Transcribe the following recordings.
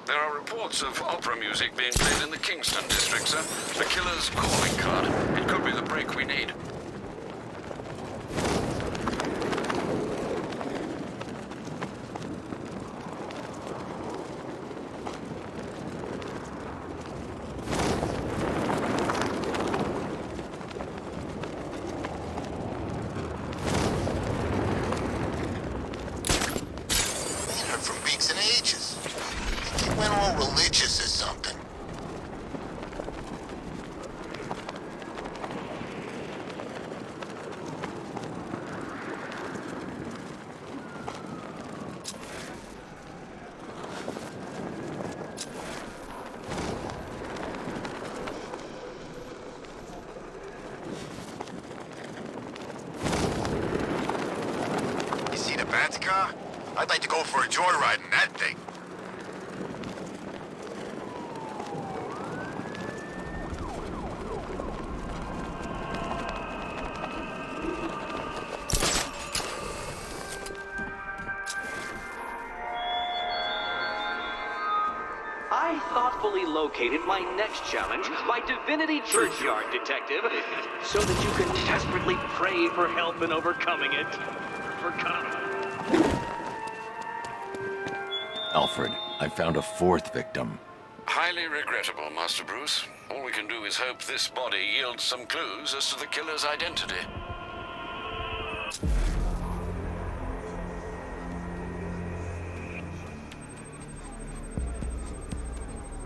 There are reports of opera music being played in the Kingston district, sir. The killer's calling card. It could be the break we need. Religious or something. You see the Bat's car? I'd like to go for a joyride in that thing. I thoughtfully located my next challenge, my divinity churchyard detective, so that you can desperately pray for help in overcoming it. Alfred, I found a fourth victim. Highly regrettable, Master Bruce. All we can do is hope this body yields some clues as to the killer's identity.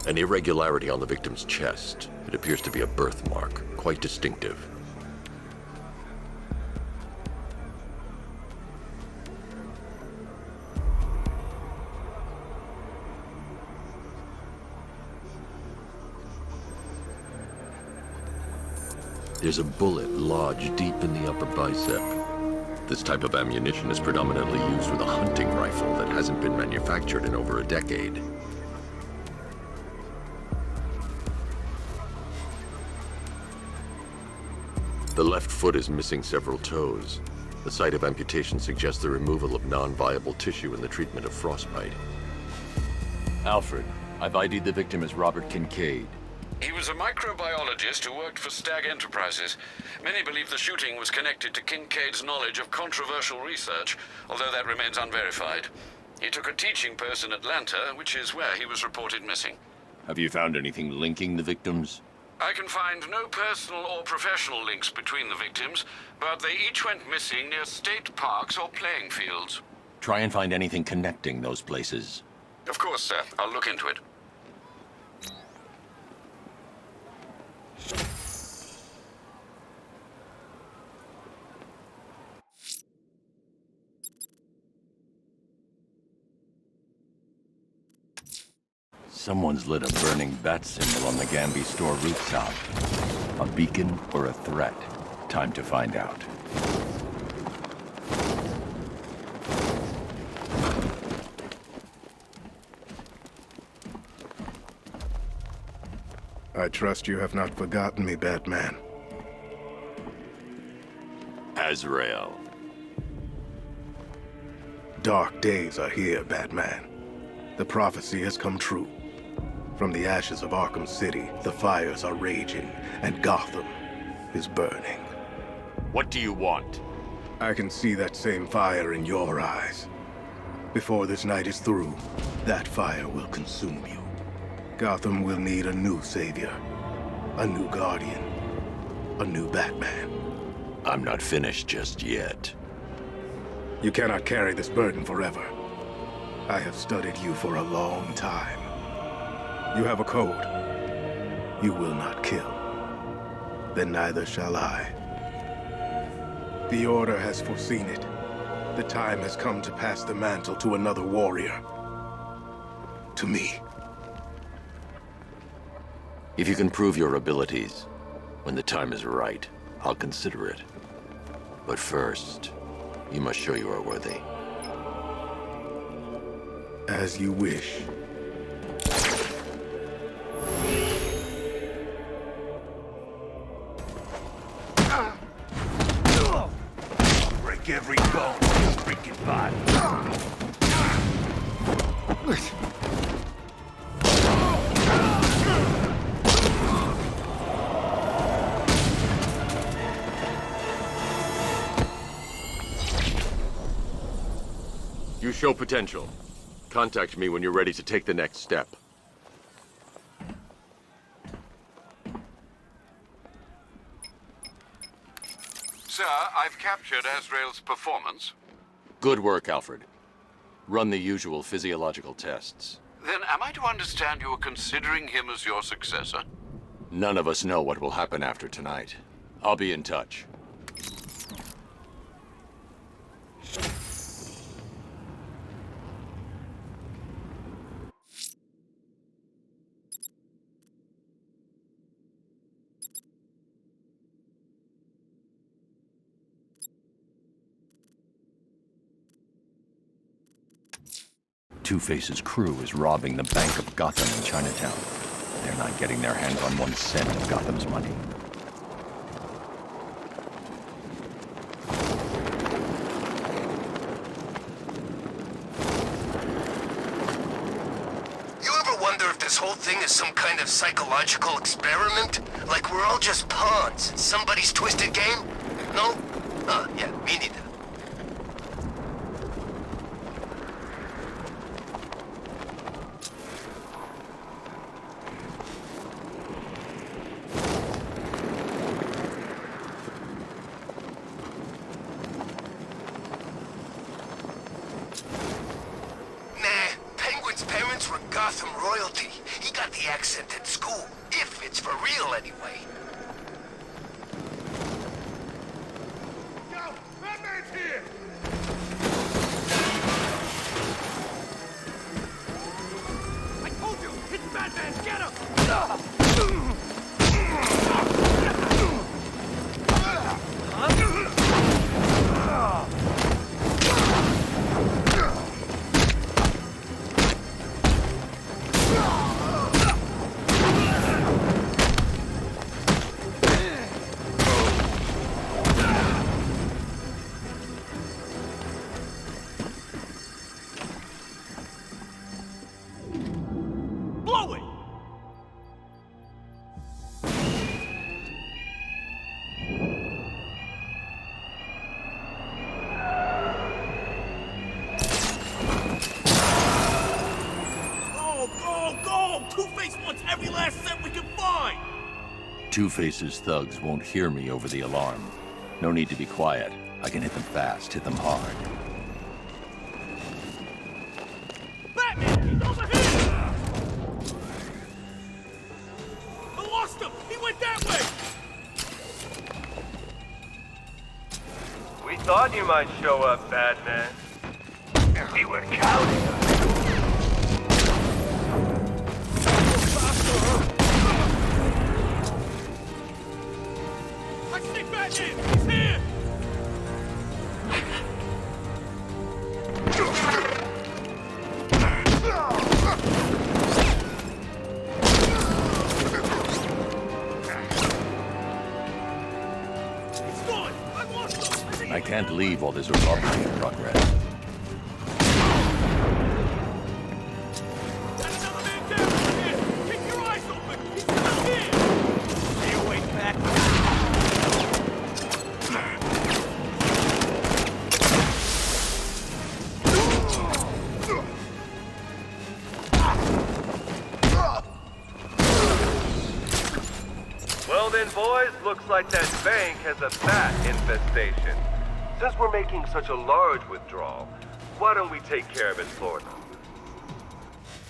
An irregularity on the victim's chest. It appears to be a birthmark, quite distinctive. There's a bullet lodged deep in the upper bicep. This type of ammunition is predominantly used with a hunting rifle that hasn't been manufactured in over a decade. The left foot is missing several toes. The site of amputation suggests the removal of non-viable tissue in the treatment of frostbite. Alfred, I've ID'd the victim as Robert Kincaid. He was a microbiologist who worked for Stag Enterprises. Many believe the shooting was connected to Kincaid's knowledge of controversial research, although that remains unverified. He took a teaching post in Atlanta, which is where he was reported missing. Have you found anything linking the victims? I can find no personal or professional links between the victims, but they each went missing near state parks or playing fields. Try and find anything connecting those places. Of course, sir. I'll look into it. Someone's lit a burning bat symbol on the Gamby store rooftop. A beacon or a threat? Time to find out. I trust you have not forgotten me, Batman. Azrael. Dark days are here, Batman. The prophecy has come true. From the ashes of Arkham City, the fires are raging, and Gotham is burning. What do you want? I can see that same fire in your eyes. Before this night is through, that fire will consume you. Gotham will need a new savior, a new guardian, a new Batman. I'm not finished just yet. You cannot carry this burden forever. I have studied you for a long time. You have a code. You will not kill. Then neither shall I. The Order has foreseen it. The time has come to pass the mantle to another warrior. To me. If you can prove your abilities, when the time is right, I'll consider it. But first, you must show you are worthy. As you wish. Break every bone in your freaking body. You show potential. Contact me when you're ready to take the next step. Sir, I've captured Azrael's performance. Good work, Alfred. Run the usual physiological tests. Then am I to understand you are considering him as your successor? None of us know what will happen after tonight. I'll be in touch. Two-Face's crew is robbing the Bank of Gotham in Chinatown. They're not getting their hands on 1 cent of Gotham's money. You ever wonder if this whole thing is some kind of psychological experiment? Like we're all just pawns in somebody's twisted game? No? Yeah, me neither. Gotham royalty. He got the accent at school. If it's for real, anyway. Yo, Batman's here! I told you! It's Batman! Get him! Two-Face wants every last cent we can find! Two-Face's thugs won't hear me over the alarm. No need to be quiet. I can hit them fast, hit them hard. Batman! He's over here! I lost him! He went that way! We thought you might show up, Batman. We were counting on you. I see Batman! He's here! He's gone! I lost him! I can't leave while there's a robbery in progress. That's another man down over here! Keep your eyes open! He's still here! Stay away, Bat! Well then, boys, looks like that bank has a bat infestation. Since we're making such a large withdrawal, why don't we take care of it for them?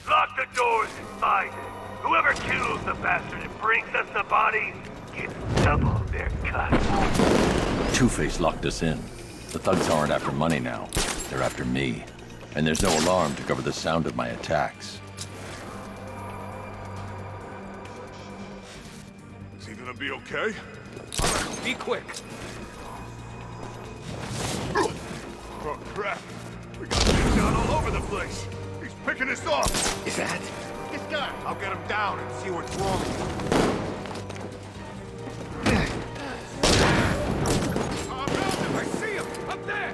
Lock the doors and find it. Whoever kills the bastard and brings us the bodies gets double their cut. Two-Face locked us in. The thugs aren't after money now. They're after me. And there's no alarm to cover the sound of my attacks. Is he gonna be okay? Be quick! Oh, crap. We got him down all over the place. He's picking us off. Is that? This guy. I'll get him down and see what's wrong. I see him! Up there!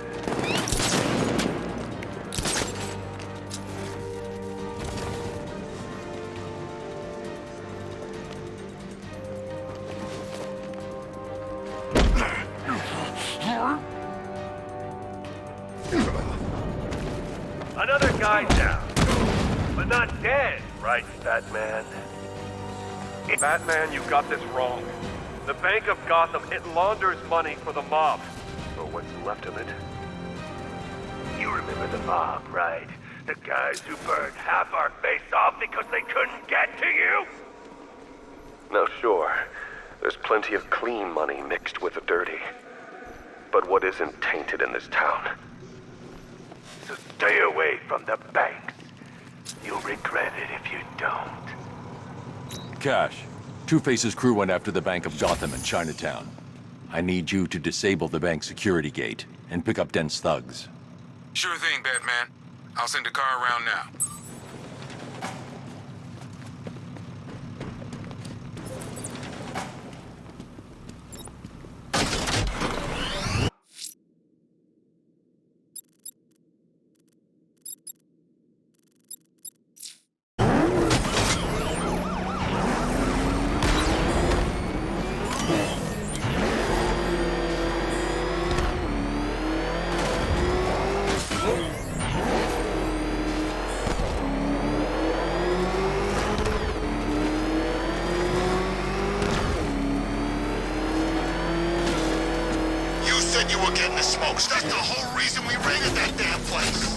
Another guy down. But not dead, right, Batman? Batman, you got this wrong. The Bank of Gotham, it launders money for the mob. Or what's left of it. You remember the mob, right? The guys who burned half our face off because they couldn't get to you? Now sure, there's plenty of clean money mixed with the dirty. But what isn't tainted in this town? So stay away from the banks. You'll regret it if you don't. Cash. Two-Face's crew went after the Bank of Gotham in Chinatown. I need you to disable the bank's security gate and pick up Dent's thugs. Sure thing, Batman. I'll send a car around now. You were getting the smokes. That's the whole reason we raided that damn place.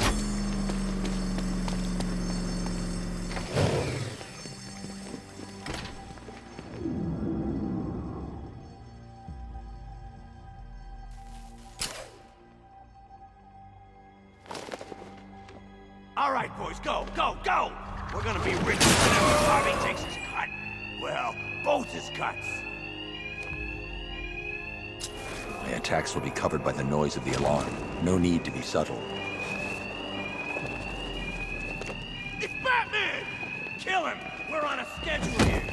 All right, boys, go, go, go! We're gonna be rich whenever Harvey takes his cut. Well, both his cuts. My attacks will be covered by the noise of the alarm. No need to be subtle. It's Batman! Kill him! We're on a schedule here.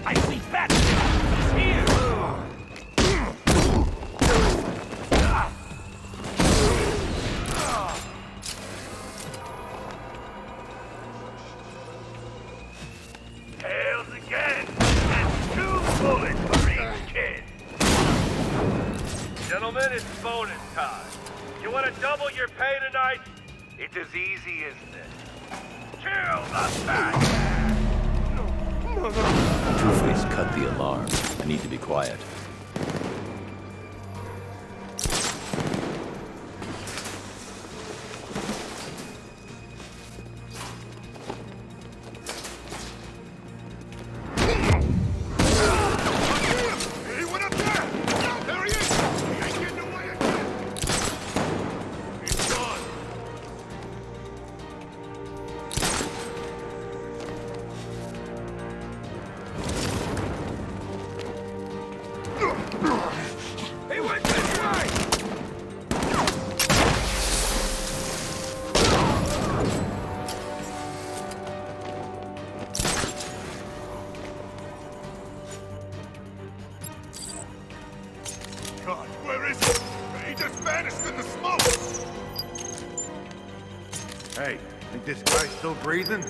I see Batman! He's here! Tails again! And 2 bullets for each kid! Gentlemen, it's bonus time. You want to double your pay tonight? It's as easy as this. Kill the Batman! Two-Face cut the alarm. I need to be quiet. He went up there! There he is! He ain't getting away again! He's gone! He went this way! God, where is he? He just vanished in the smoke! Hey, think this guy's still breathing?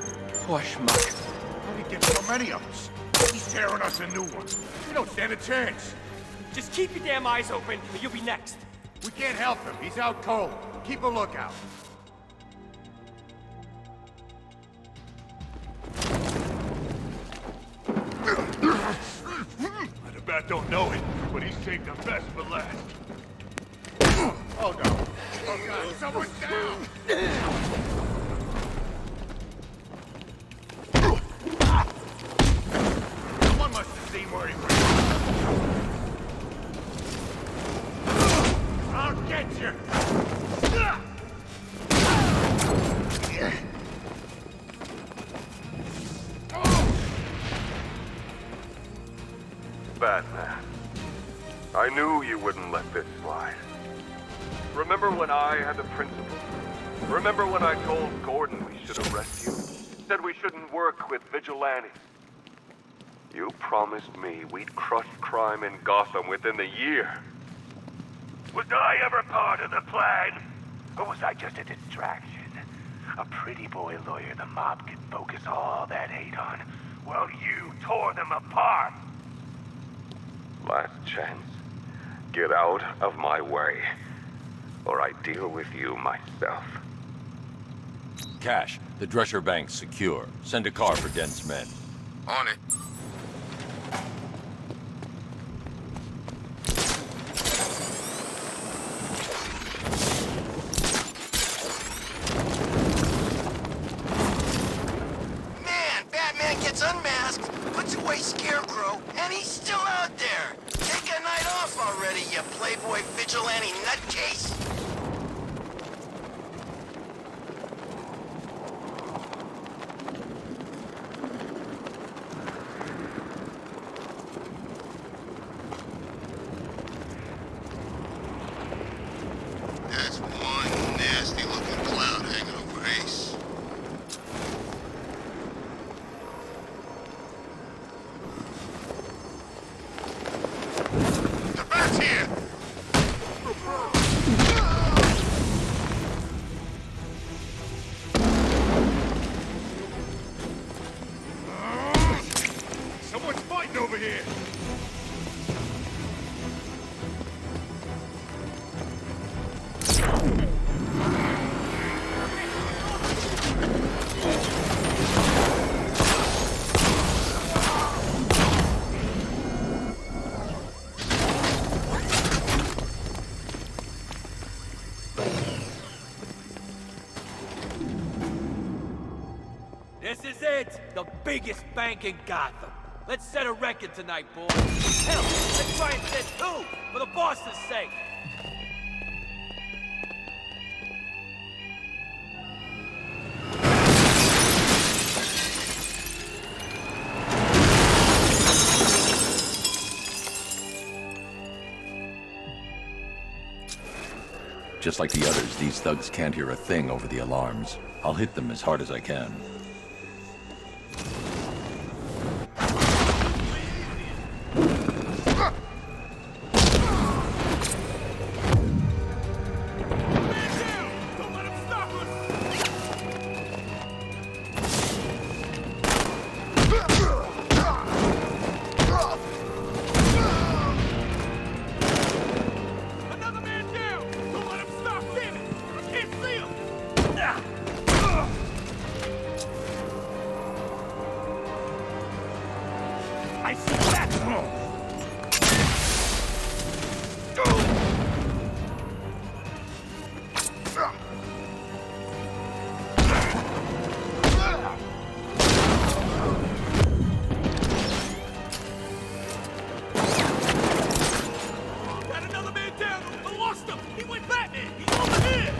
Push, Muck. How'd he get so many of us? He's tearing us a new one. We don't stand a chance. Just keep your damn eyes open, or you'll be next. We can't help him. He's out cold. Keep a lookout. The bat don't know it, but he saved the best for last. Oh, no. Oh, God, someone's down! you! Batman, I knew you wouldn't let this slide. Remember when I had the principal? Remember when I told Gordon we should arrest you? Said we shouldn't work with vigilantes? You promised me we'd crush crime in Gotham within the year. Was I ever part of the plan? Or was I just a distraction? A pretty boy lawyer the mob could focus all that hate on, while you tore them apart. Last chance. Get out of my way, or I deal with you myself. Cash, the Drescher Bank's secure. Send a car for Dent's men. On it. Man, Batman gets unmasked, puts away Scarecrow, and he's still out there. Take a night off already, you playboy vigilante nutcase. That's one nasty-looking cloud hanging over Ace. The bat's here! Someone's fighting over here! This is it! The biggest bank in Gotham. Let's set a record tonight, boys. Hell, let's try and set two, for the boss's sake. Just like the others, these thugs can't hear a thing over the alarms. I'll hit them as hard as I can. Don't let him stop us! Another man down! Don't let him stop, damn it! I can't see him! I see that! Got another man down! I lost him! He went Batman! He's over here!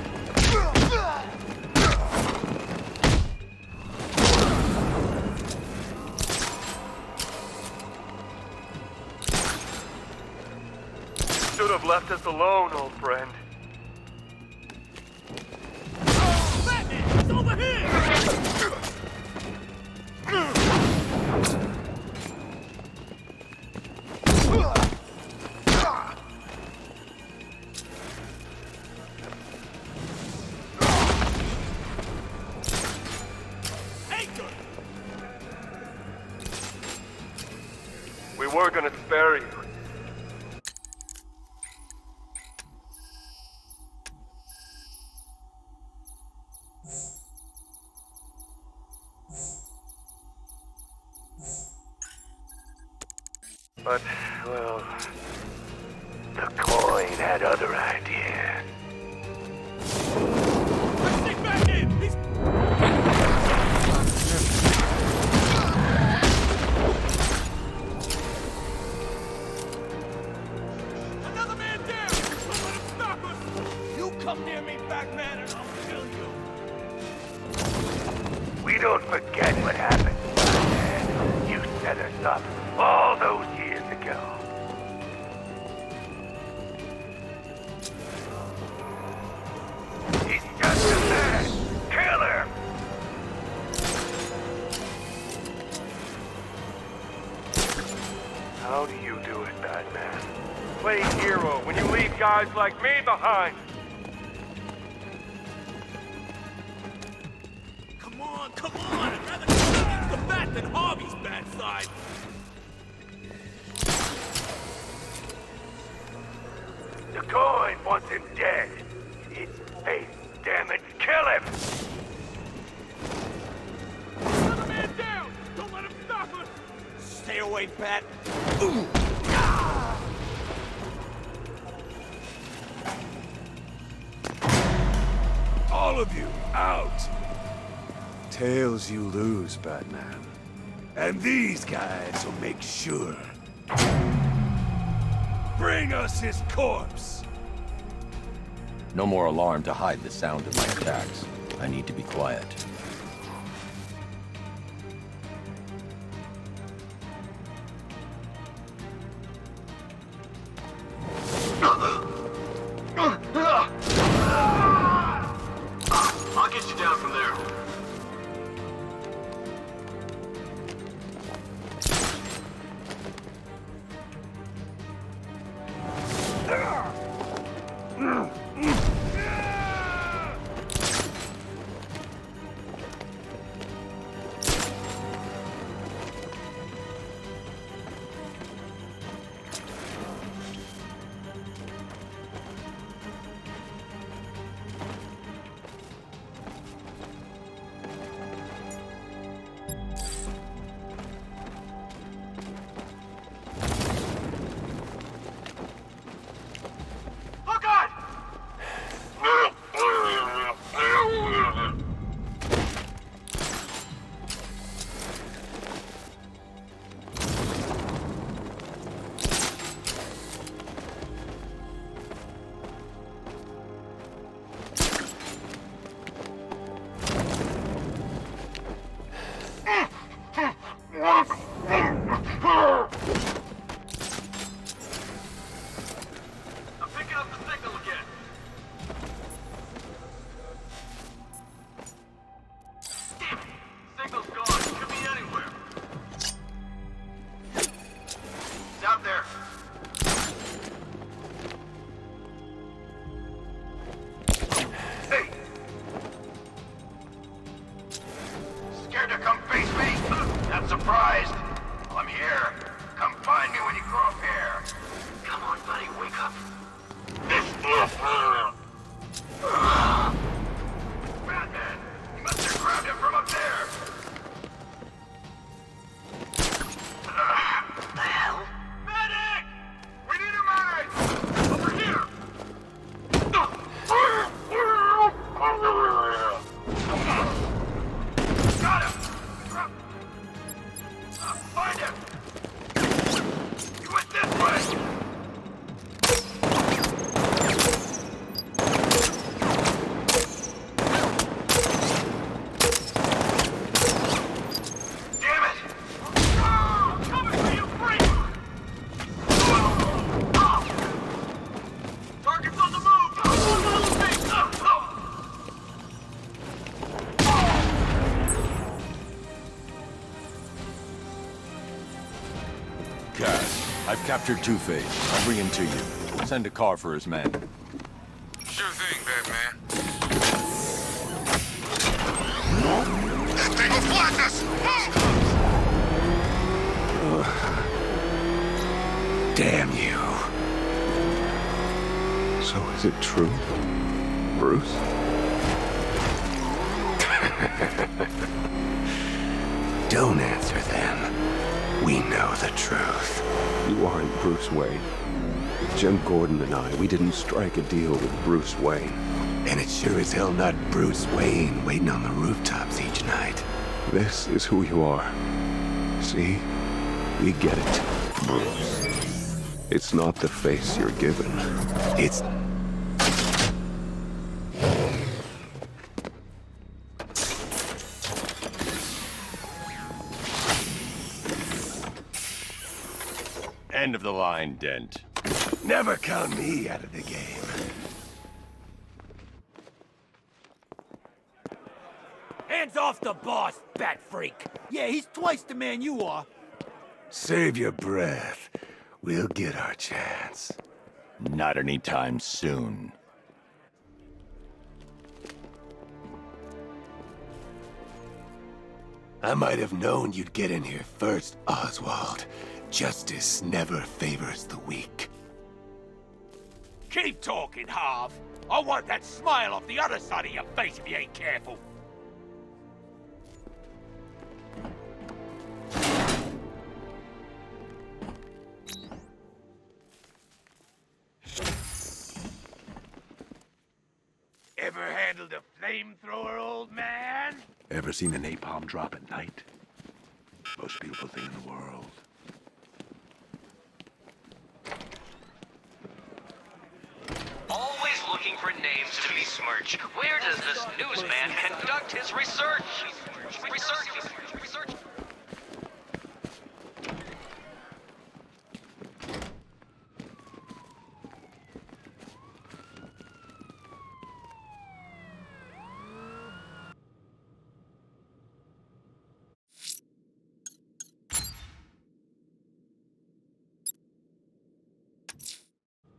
Should have left us alone, old friend. Batman! He's over here! Anchor! We were gonna spare you. But, well, the coin had other ideas. Let's take Batman! He's... Another man down! Don't let him stop us! Come near me, Batman, and I'll kill you. We don't forget what happened, Batman. You set us up all those years ago. He's just a man. Kill him! How do you do it, Batman? Play hero when you leave guys like me behind. Come on, come on! I'd rather get the bat than Harvey's bad side. The coin wants him dead. It's fate, damn it. Kill him! Another man down! Don't let him stop us! Stay away, Bat. All of you, out! Tails you lose, Batman. And these guys will make sure. Bring us his corpse! No more alarm to hide the sound of my attacks. I need to be quiet. I'll get you down from there. I've captured Two-Face. I'll bring him to you. Send a car for his men. Sure thing, Batman. That thing will flatten us! Damn you. So is it true? Bruce? Don't answer them. We know the truth. You aren't Bruce Wayne. Jim Gordon and I, we didn't strike a deal with Bruce Wayne. And it's sure as hell not Bruce Wayne waiting on the rooftops each night. This is who you are. See? We get it, Bruce. It's not the face you're given. It's End of the line, Dent. Never count me out of the game. Hands off the boss, bat freak! Yeah, he's twice the man you are. Save your breath. We'll get our chance. Not anytime soon. I might have known you'd get in here first, Oswald. Justice never favors the weak. Keep talking, Harv. I want that smile off the other side of your face if you ain't careful. Ever handled a flamethrower, old man? Ever seen a napalm drop at night? Most beautiful thing in the world. Always looking for names to besmirch. Where does this newsman conduct his research? Research.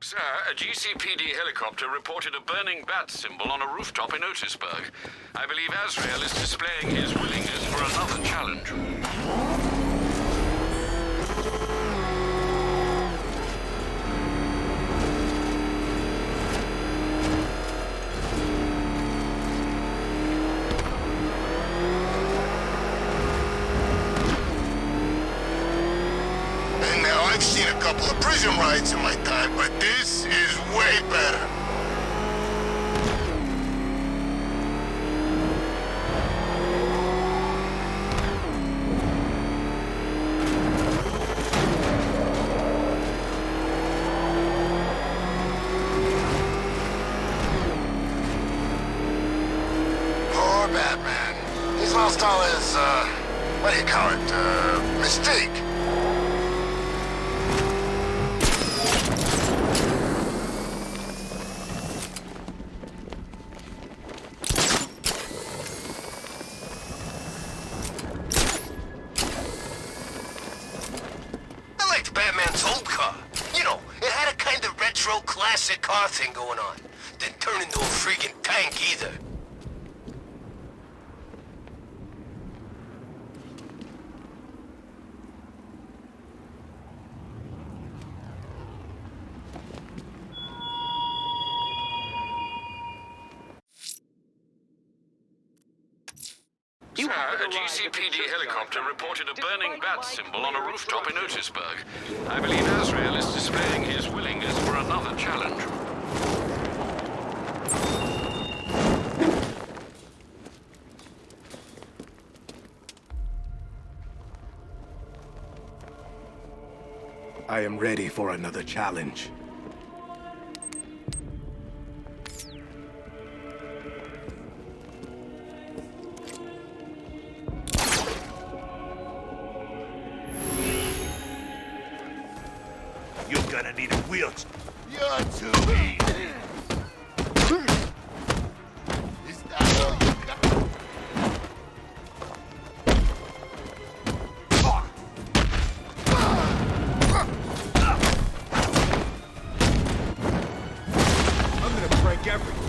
Sir, a GCPD helicopter reported a burning bat symbol on a rooftop in Otisburg. I believe Azrael is displaying his willingness for another challenge. And now I've seen a couple of prison riots in my time, but this is way better. Poor Batman. He's lost all his, what do you call it, mystique. I liked Batman's old car. You know, it had a kind of retro classic car thing going on. Didn't turn into a freaking tank either. Sir, a GCPD helicopter reported a burning bat symbol on a rooftop in Otisburg. I believe Azrael is displaying his willingness for another challenge. I am ready for another challenge. You're gonna need a wheelchair. You're too easy. Is that all you got? I'm gonna break everything.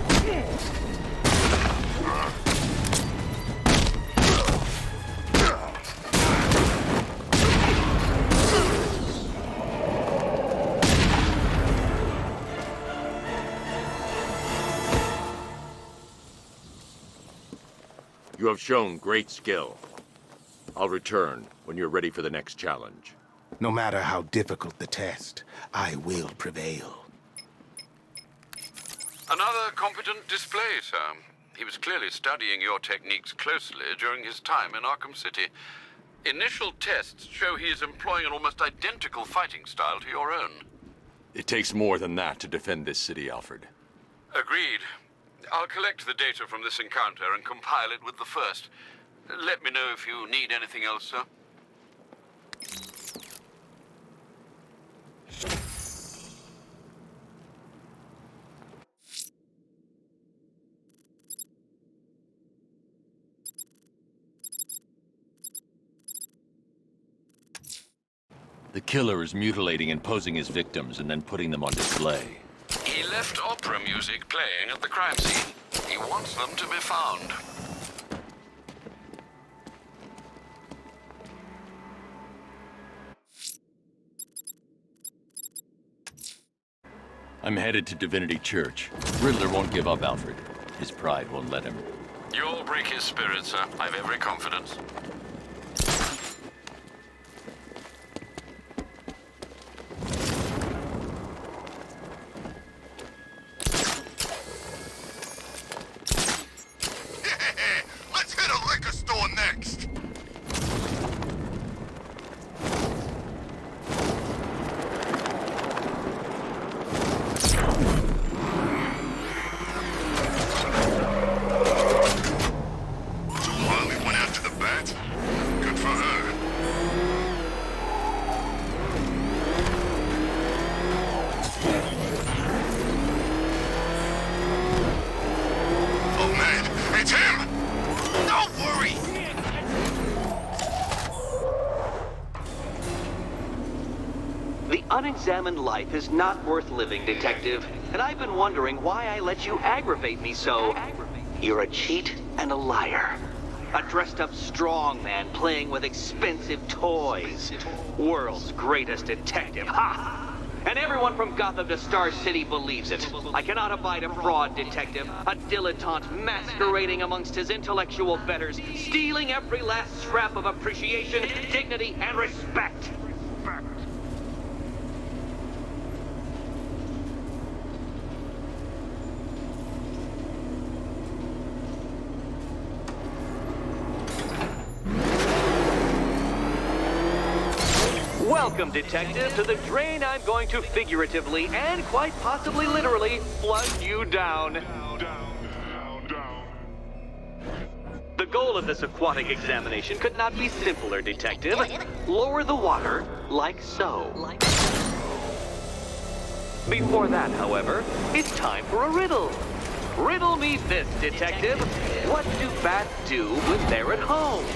You have shown great skill. I'll return when you're ready for the next challenge. No matter how difficult the test, I will prevail. Another competent display, sir. He was clearly studying your techniques closely during his time in Arkham City. Initial tests show he is employing an almost identical fighting style to your own. It takes more than that to defend this city, Alfred. Agreed. I'll collect the data from this encounter and compile it with the first. Let me know if you need anything else, sir. The killer is mutilating and posing his victims and then putting them on display. He left opera music playing at the crime scene. He wants them to be found. I'm headed to Divinity Church. Riddler won't give up, Alfred. His pride won't let him. You'll break his spirit, sir. I've every confidence. Let's hit a liquor store next. Molly went after the bat. Good for her. Oh man, it's him! Don't worry! The unexamined life is not worth living, Detective. And I've been wondering why I let you aggravate me so. You're a cheat and a liar. A dressed-up strongman playing with expensive toys. World's greatest detective. Ha! And everyone from Gotham to Star City believes it. I cannot abide a fraud detective, a dilettante masquerading amongst his intellectual betters, stealing every last scrap of appreciation, dignity, and respect. Welcome, Detective, to the drain I'm going to figuratively and quite possibly literally flood you down. The goal of this aquatic examination could not be simpler, Detective. Lower the water like so. Before that, however, it's time for a riddle. Riddle me this, Detective. What do bats do when they're at home?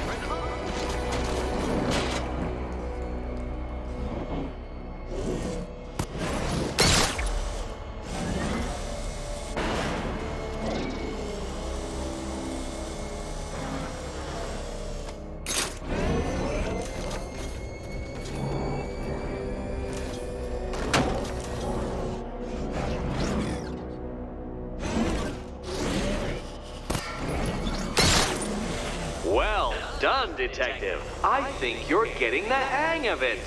Well done, Detective. I think you're getting the hang of it.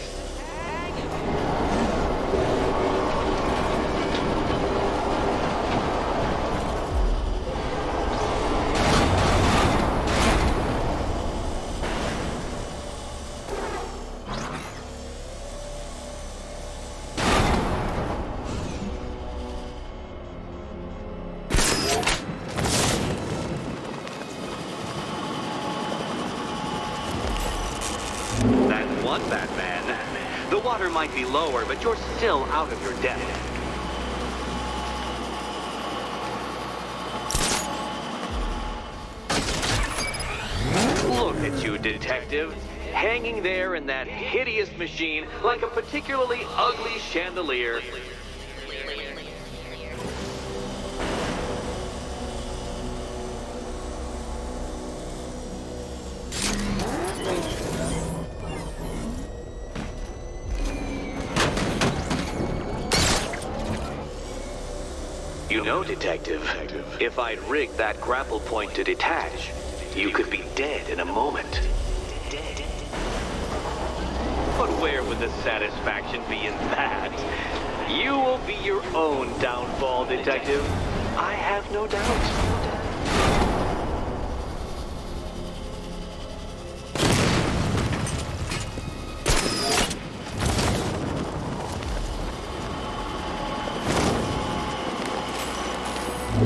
That's one, Batman. The water might be lower, but you're still out of your depth. Look at you, Detective. Hanging there in that hideous machine like a particularly ugly chandelier. You know, Detective, if I'd rigged that grapple point to detach, you could be dead in a moment. But where would the satisfaction be in that? You will be your own downfall, Detective. I have no doubt.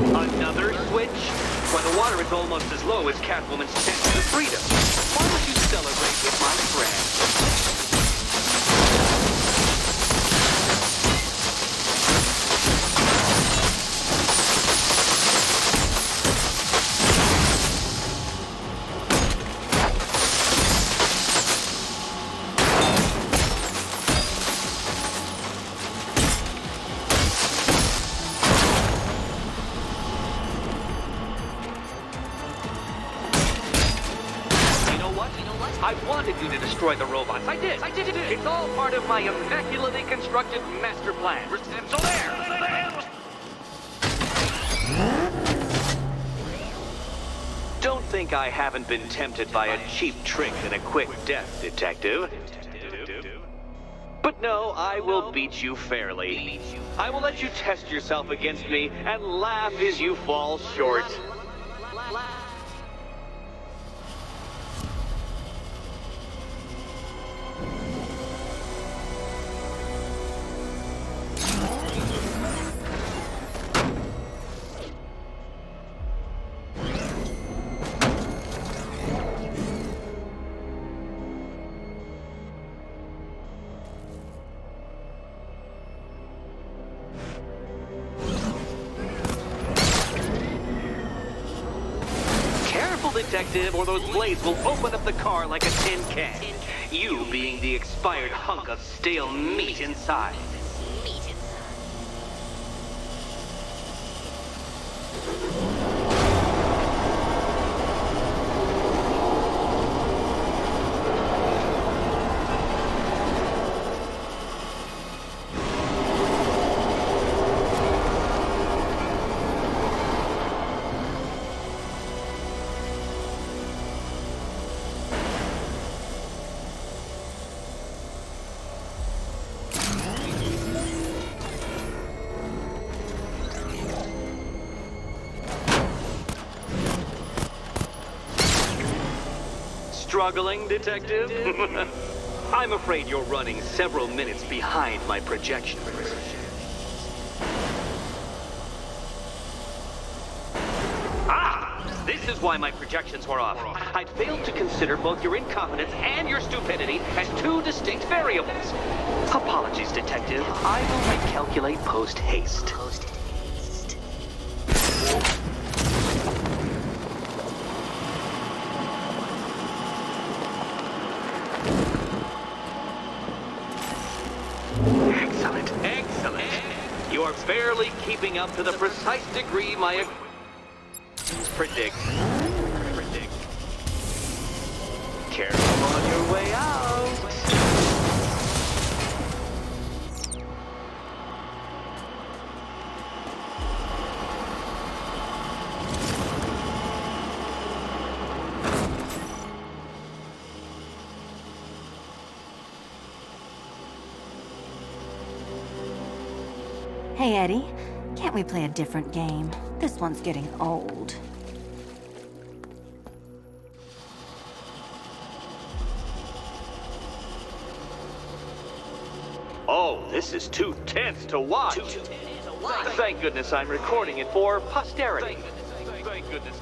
Another switch? When the water is almost as low as Catwoman's statue of freedom. Why don't you celebrate with my friend? I wanted you to destroy the robots. I did. It's all part of my immaculately constructed master plan. So there! Don't think I haven't been tempted by a cheap trick and a quick death, Detective. But no, I will beat you fairly. I will let you test yourself against me and laugh as you fall short. Detective, or those blades will open up the car like a tin can. You being the expired hunk of stale meat inside. Struggling, Detective? I'm afraid you're running several minutes behind my projections. This is why my projections were off. I'd failed to consider both your incompetence and your stupidity as two distinct variables. Apologies, Detective. I will recalculate post-haste. Excellent. You are barely keeping up to the precise degree my predict. Careful on your way out. Hey, Eddie. Can't we play a different game? This one's getting old. Oh, this is too tense to watch. Thank goodness I'm recording it for posterity. Thank goodness.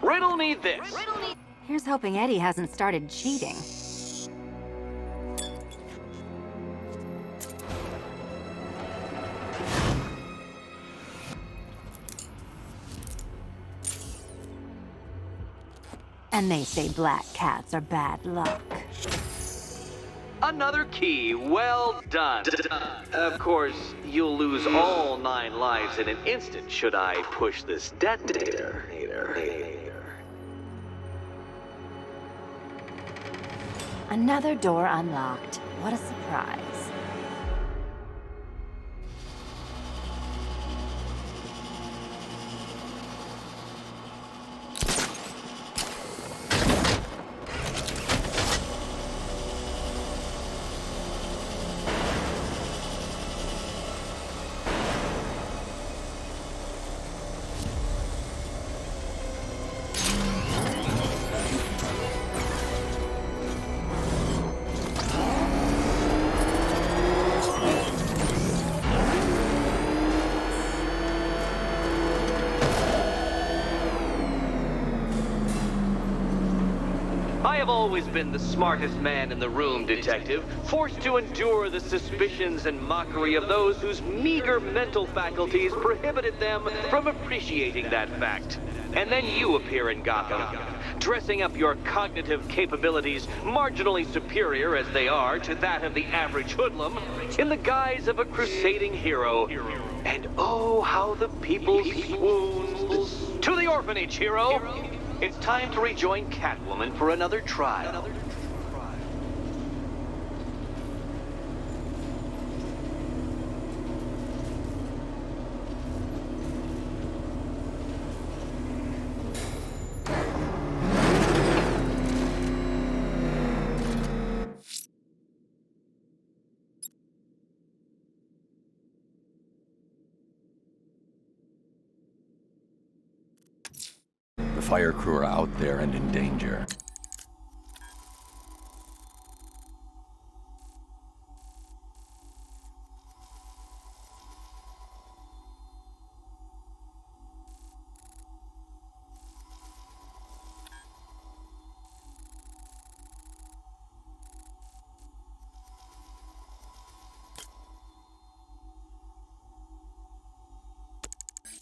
Riddle me this. Here's hoping Eddie hasn't started cheating. And they say black cats are bad luck. Another key. Well done. Of course, you'll lose all 9 lives in an instant should I push this detonator. Another door unlocked. What a surprise. have always been the smartest man in the room, Detective, forced to endure the suspicions and mockery of those whose meager mental faculties prohibited them from appreciating that fact. And then you appear in Gotham, dressing up your cognitive capabilities marginally superior as they are to that of the average hoodlum, in the guise of a crusading hero. And oh, how the people swooned. To the orphanage, hero! It's time to rejoin Catwoman for another trial. The fire crew are out there and in danger.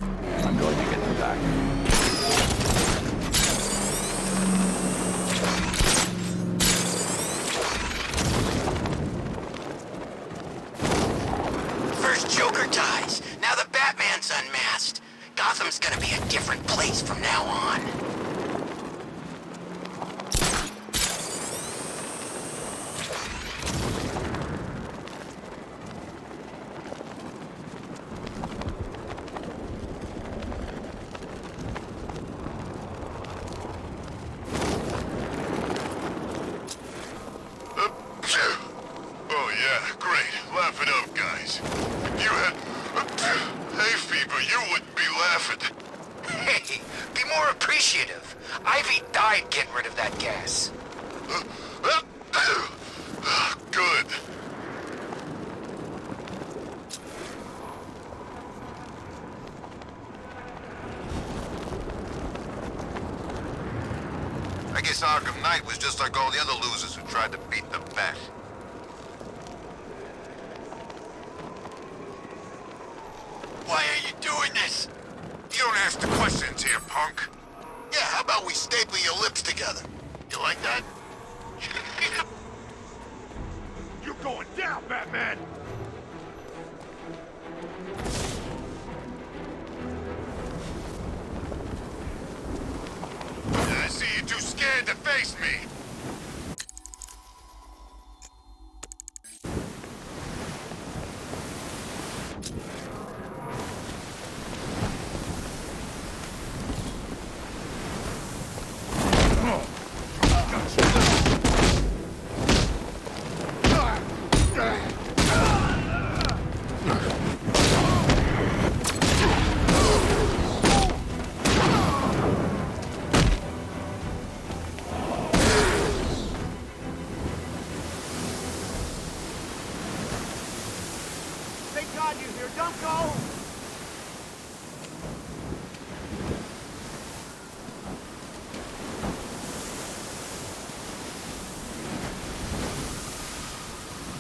I'm going to get them back. First Joker dies. Now the Batman's unmasked. Gotham's gonna be a different place from now on. Oh yeah, great. Laugh it up, guys. If you had hay fever, you wouldn't be laughing. Hey, be more appreciative. Ivy died getting rid of that gas. Good. I guess Arkham Knight was just like all the other losers who tried to beat the Bat. Why are you doing this? You don't ask the questions here, punk. Yeah, how about we staple your lips together? You like that? You're going down, Batman! I see you too scared to face me. Thank God you're here. Don't go!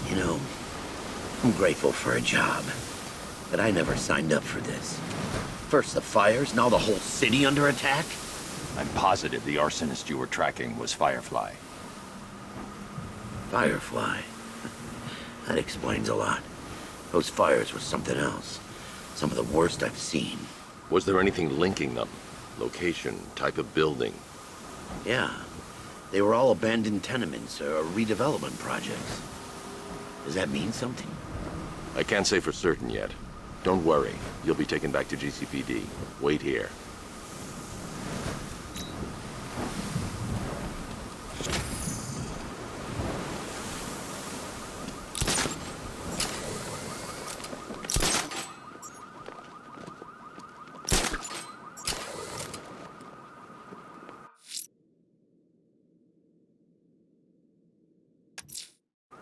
You know, I'm grateful for a job, but I never signed up for this. First the fires, now the whole city under attack? I'm positive the arsonist you were tracking was Firefly. Firefly? That explains a lot. Those fires were something else. Some of the worst I've seen. Was there anything linking them? Location, type of building? Yeah. They were all abandoned tenements or redevelopment projects. Does that mean something? I can't say for certain yet. Don't worry. You'll be taken back to GCPD. Wait here.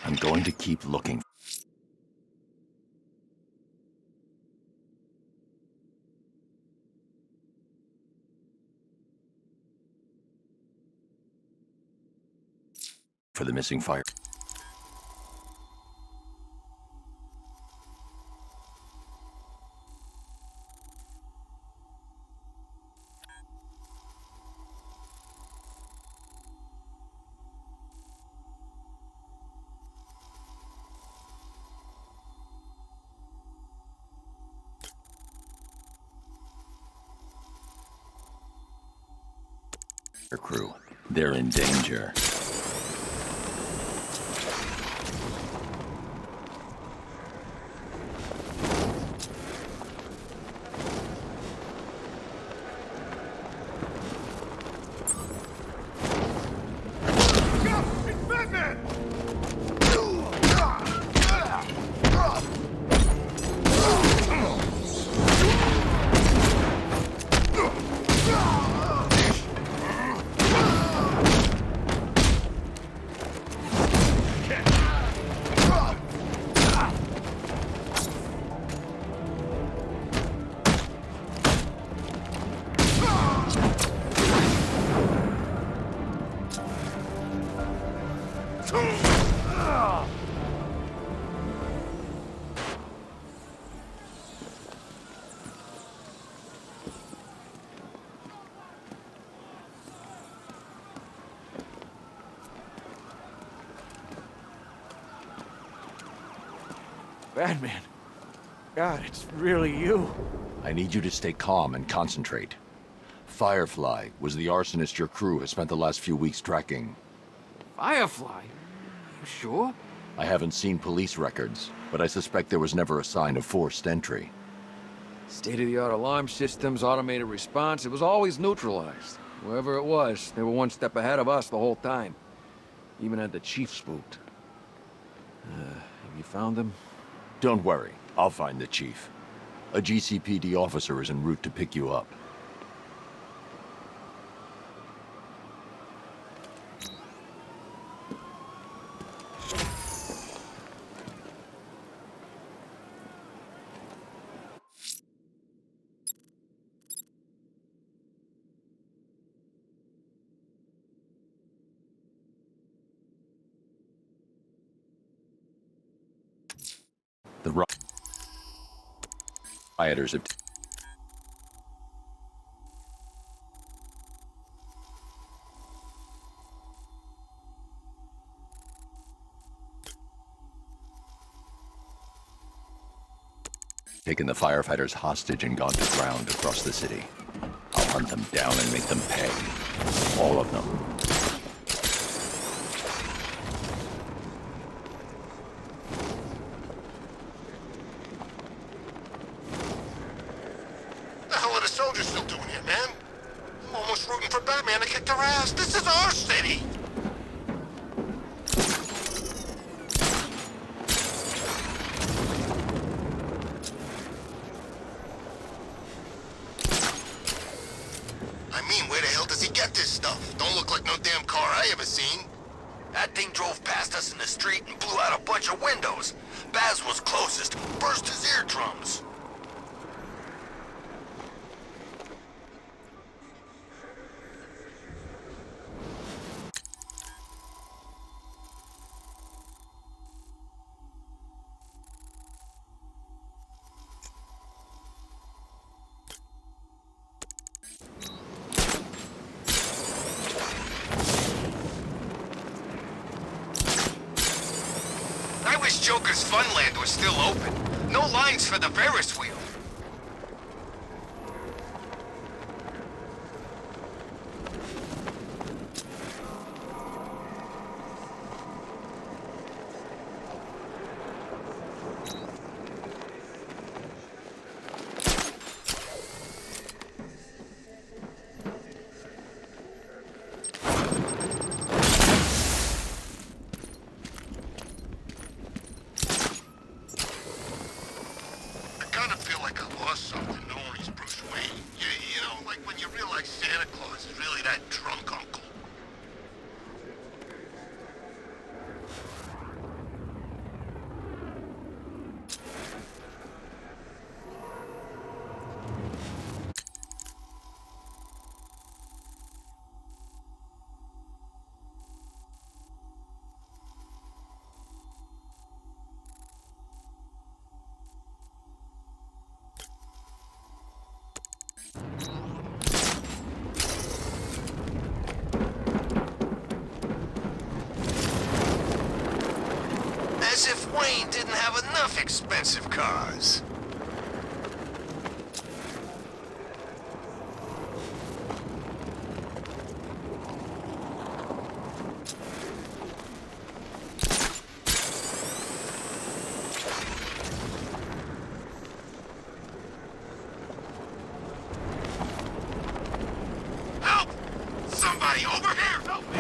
I'm going to keep looking. for the missing fire. Crew. They're in danger. Batman. God, it's really you. I need you to stay calm and concentrate. Firefly was the arsonist your crew has spent the last few weeks tracking. Firefly? You sure? I haven't seen police records, but I suspect there was never a sign of forced entry. State-of-the-art alarm systems, automated response, it was always neutralized. Whoever it was, they were one step ahead of us the whole time. Even had the chief spooked. Have you found them? Don't worry, I'll find the chief. A GCPD officer is en route to pick you up. The rioters have taken the firefighters hostage and gone to ground across the city. I'll hunt them down and make them pay. All of them. The hell are the soldiers still doing here, man? I'm almost rooting for Batman to kick their ass. This is our city! I mean, where the hell does he get this stuff? Don't look like no damn car I ever seen. That thing drove past us in the street and blew out a bunch of windows. Baz was closest, burst his eardrums. I wish Joker's Funland was still open. No lines for the Ferris wheel. like expensive cars. Help! Somebody over here! Help me!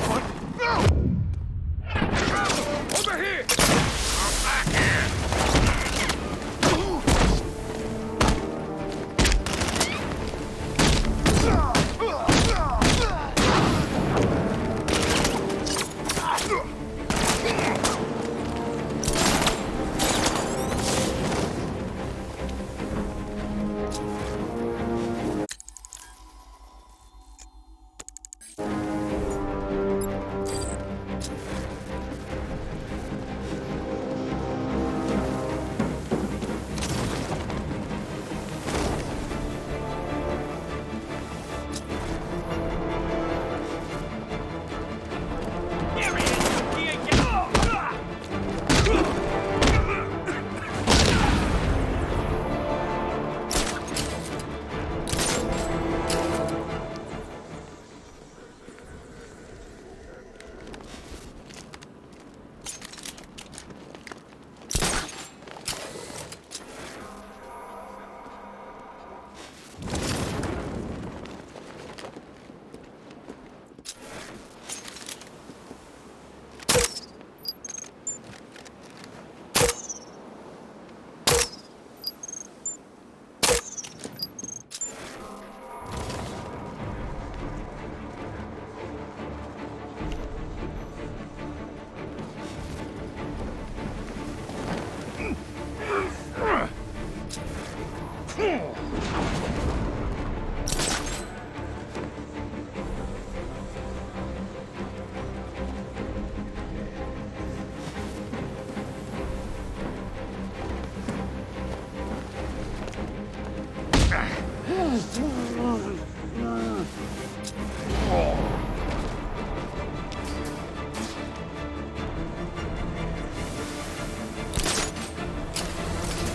What? No! Over here! I'm back here!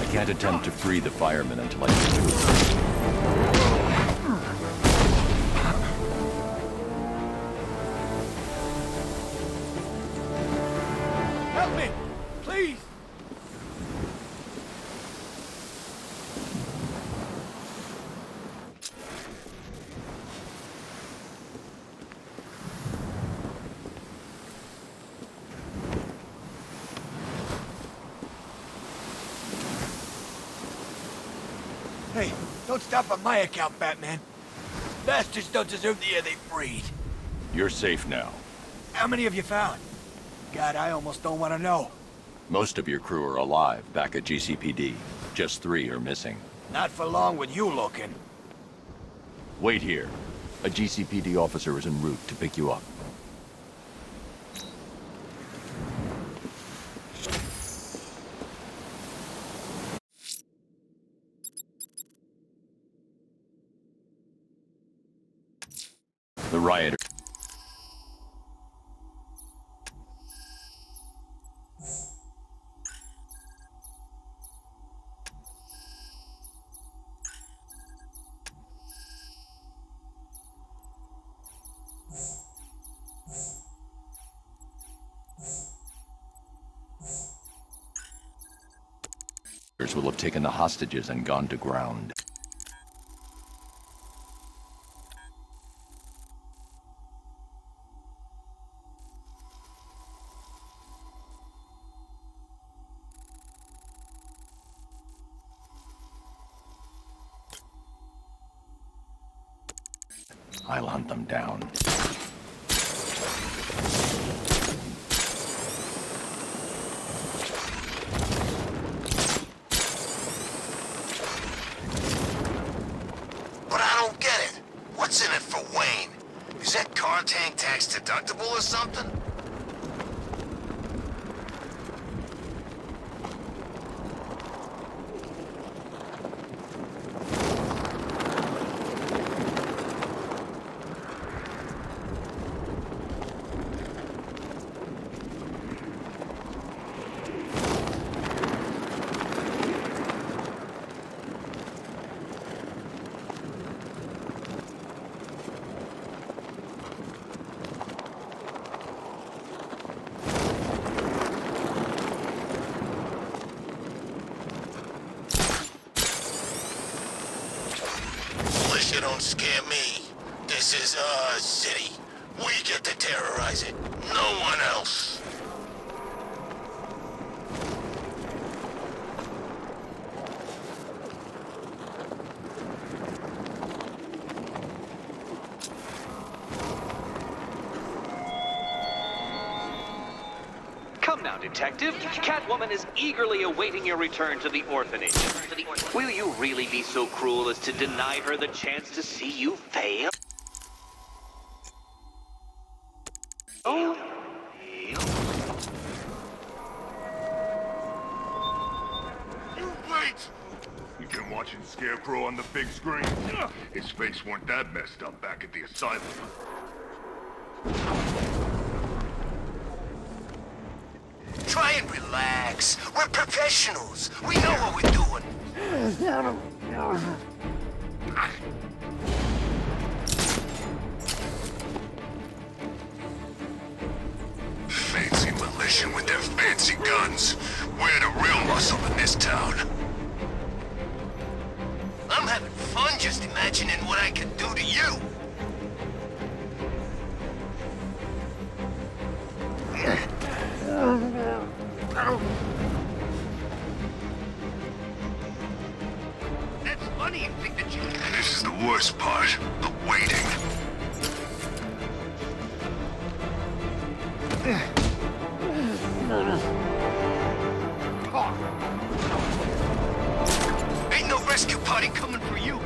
I can't attempt to free the firemen until I get through. Help me! Please! Hey, don't stop on my account, Batman. Bastards don't deserve the air they breathe. You're safe now. How many have you found? God, I almost don't want to know. Most of your crew are alive back at GCPD. Just 3 are missing. Not for long with you looking. Wait here. A GCPD officer is en route to pick you up. The rioters. Will have taken the hostages and gone to ground. I'll hunt them down. What's in it for Wayne? Is that car tank tax deductible or something? You don't scare me. This is our city. We get to terrorize it. No one else. Come now, Detective. Catwoman is eagerly awaiting your return to the orphanage. Will you really be so cruel as to deny her the chance to see you fail? Oh. Wait! You been watching Scarecrow on the big screen? His face weren't that messed up back at the asylum. Try and relax. We're professionals. We know what we're doing. Fancy militia with their fancy guns. We're the real muscle in this town. I'm having fun just imagining what I can do to you. That's funny you think that you... This is the worst part. The waiting. Ain't no rescue party coming for you.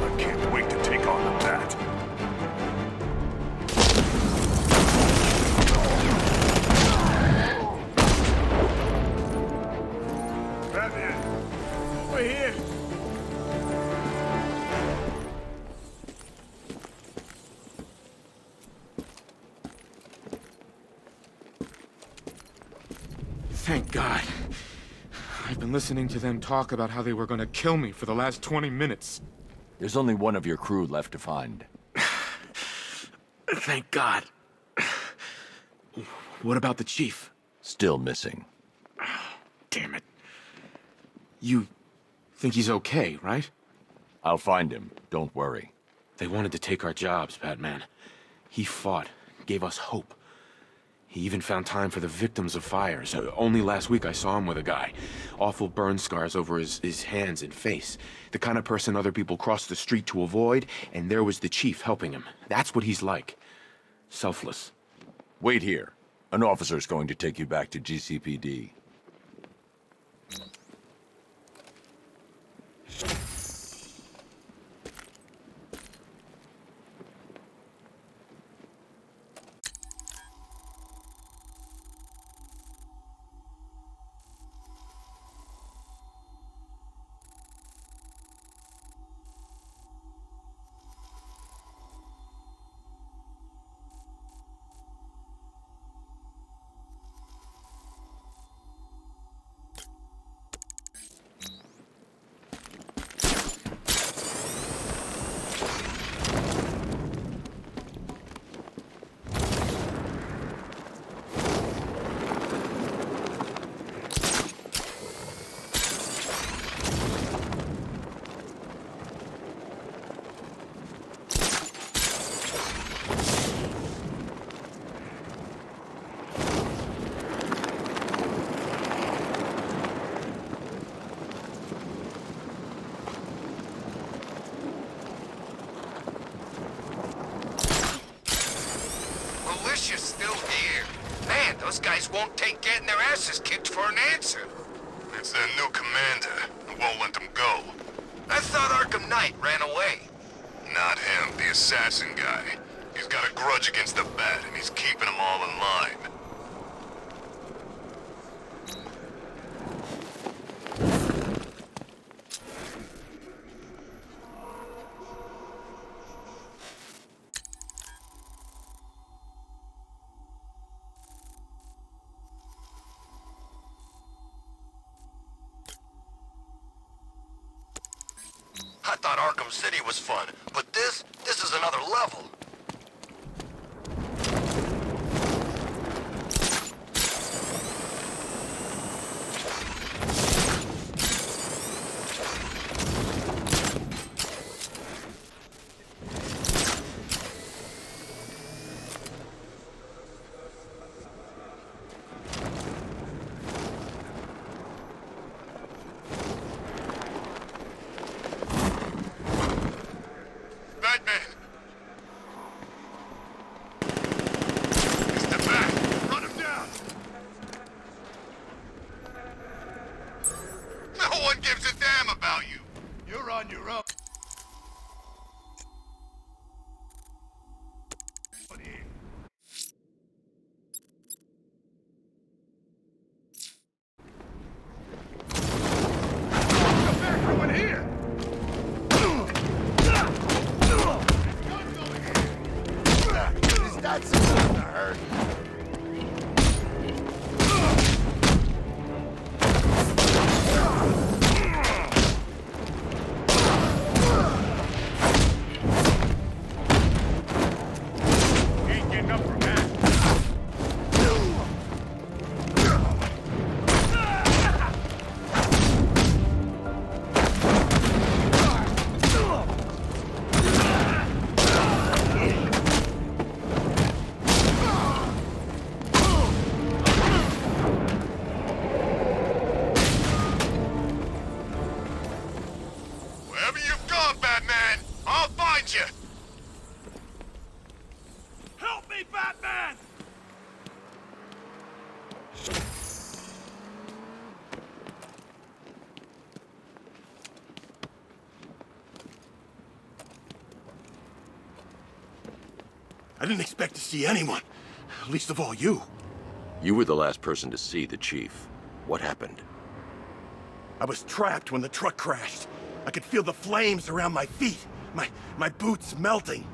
I can't wait to take on the Bat. Batman! We're here! Thank God. I've been listening to them talk about how they were gonna kill me for the last 20 minutes. There's only one of your crew left to find. Thank God. What about the chief? Still missing. Damn it. You think he's okay, right? I'll find him. Don't worry. They wanted to take our jobs, Batman. He fought, gave us hope. He even found time for the victims of fires. Only last week I saw him with a guy. Awful burn scars over his hands and face. The kind of person other people cross the street to avoid, and there was the chief helping him. That's what he's like. Selfless. Wait here. An officer's going to take you back to GCPD. Militia's still here. Man, those guys won't take getting their asses kicked for an answer. It's their new commander who won't let them go. I thought Arkham Knight ran away. Not him, the assassin guy. He's got a grudge against the Bat, and he's keeping them all in line. I thought Arkham City was fun, but this is another level. That's supposed to hurt. I didn't expect to see anyone. Least of all you. You were the last person to see the chief. What happened? I was trapped when the truck crashed. I could feel the flames around my feet. My boots melting.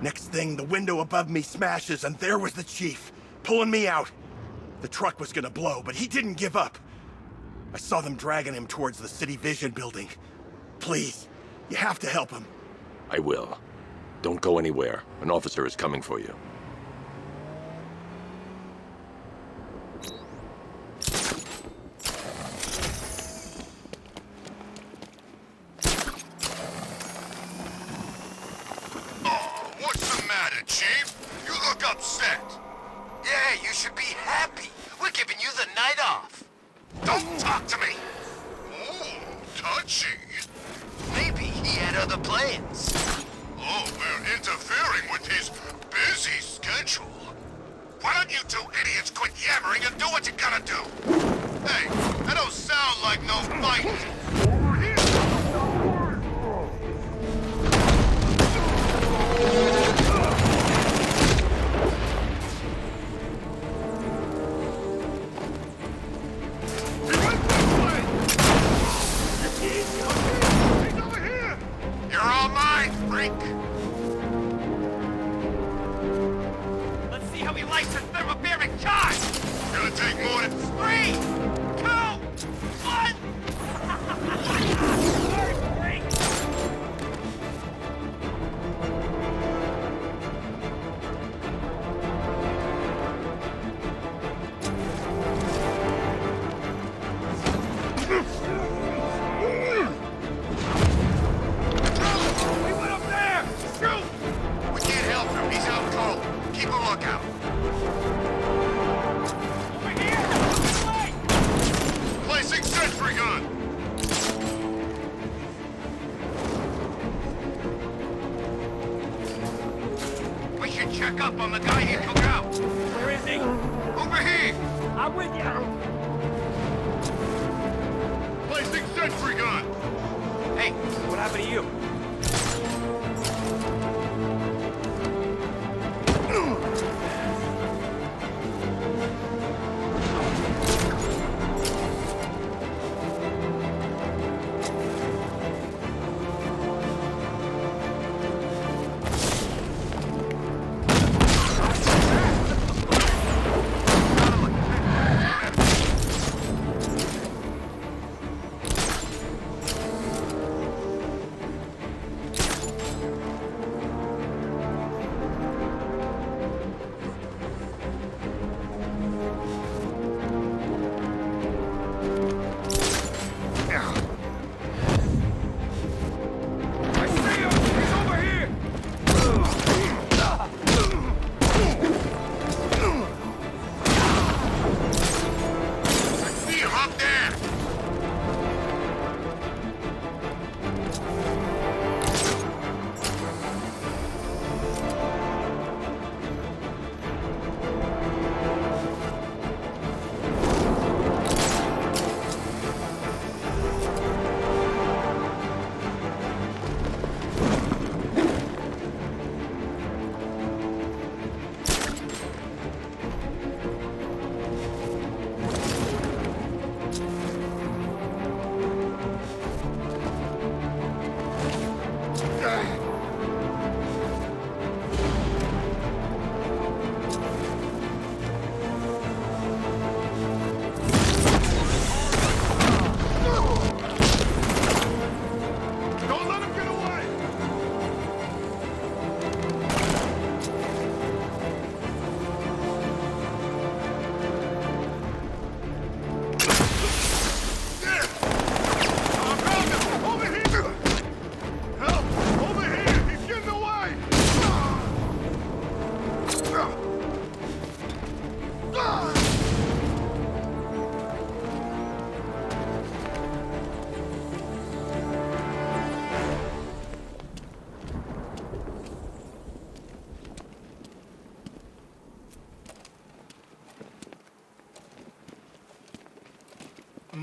Next thing, the window above me smashes, and there was the chief, pulling me out. The truck was gonna blow, but he didn't give up. I saw them dragging him towards the City Vision building. Please, you have to help him. I will. Don't go anywhere. An officer is coming for you. Oh, what's the matter, Chief? You look upset. Yeah, you should be happy. We're giving you the night off. Don't talk to me. Ooh, touchy. Maybe he had other plans. Oh, we're interfering with his busy schedule. Why don't you two idiots quit yammering and do what you gotta do? Hey, that don't sound like no fighting. Over here! You're all mine, freak! Let's see how he likes his thermobaric charge! Gonna take more than 3, 2, 1! We can't help him. He's out cold. Keep a lookout. Placing sentry gun. We should check up on the guy he took out. Where is he? Over here. I'm with you. Placing sentry gun. Hey, what happened to you?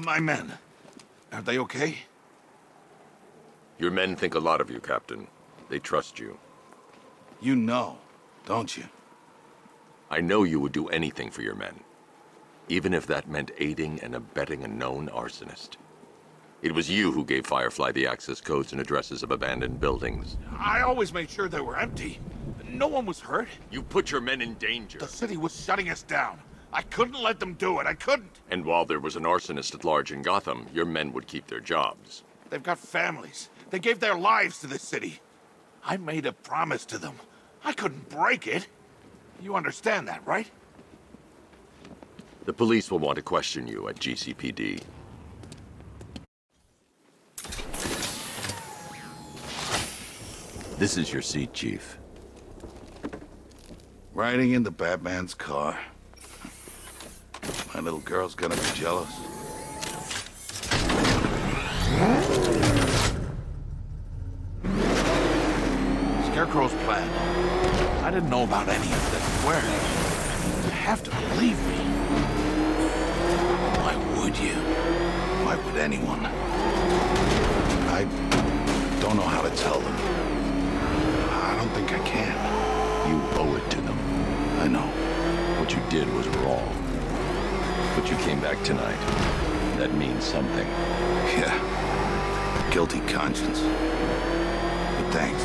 My men. Are they okay? Your men think a lot of you, Captain. They trust you. You know, don't you? I know you would do anything for your men. Even if that meant aiding and abetting a known arsonist. It was you who gave Firefly the access codes and addresses of abandoned buildings. I always made sure they were empty. No one was hurt. You put your men in danger. The city was shutting us down. I couldn't let them do it. I couldn't. And while there was an arsonist at large in Gotham, your men would keep their jobs. They've got families. They gave their lives to this city. I made a promise to them. I couldn't break it. You understand that, right? The police will want to question you at GCPD. This is your seat, Chief. Riding in the Batman's car. My little girl's gonna be jealous. Scarecrow's plan. I didn't know about any of this. Where? You have to believe me. Why would you? Why would anyone? I don't know how to tell them. I don't think I can. You owe it to them. I know. What you did was wrong. But you came back tonight. That means something. Yeah. Guilty conscience. But thanks.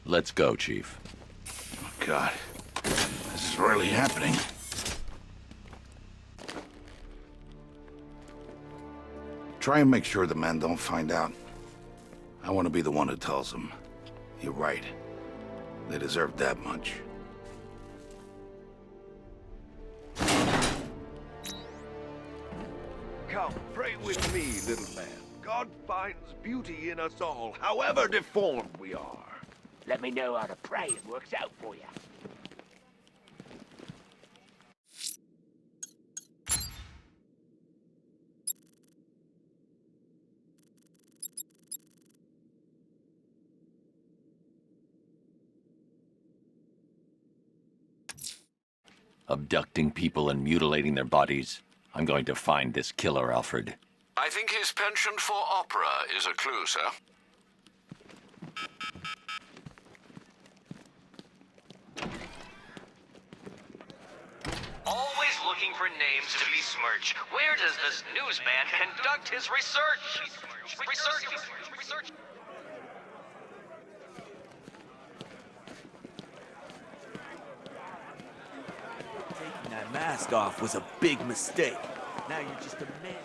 Let's go, Chief. Oh, God. This is really happening. Try and make sure the men don't find out. I want to be the one who tells them. You're right. They deserve that much. Come, pray with me, little man. God finds beauty in us all, however deformed we are. Let me know how to pray. It works out for you. Abducting people and mutilating their bodies. I'm going to find this killer, Alfred. I think his penchant for opera is a clue, sir. Always looking for names to besmirch. Where does this newsman conduct his research? Research. Taking that mask off was a big mistake. Now you're just a man.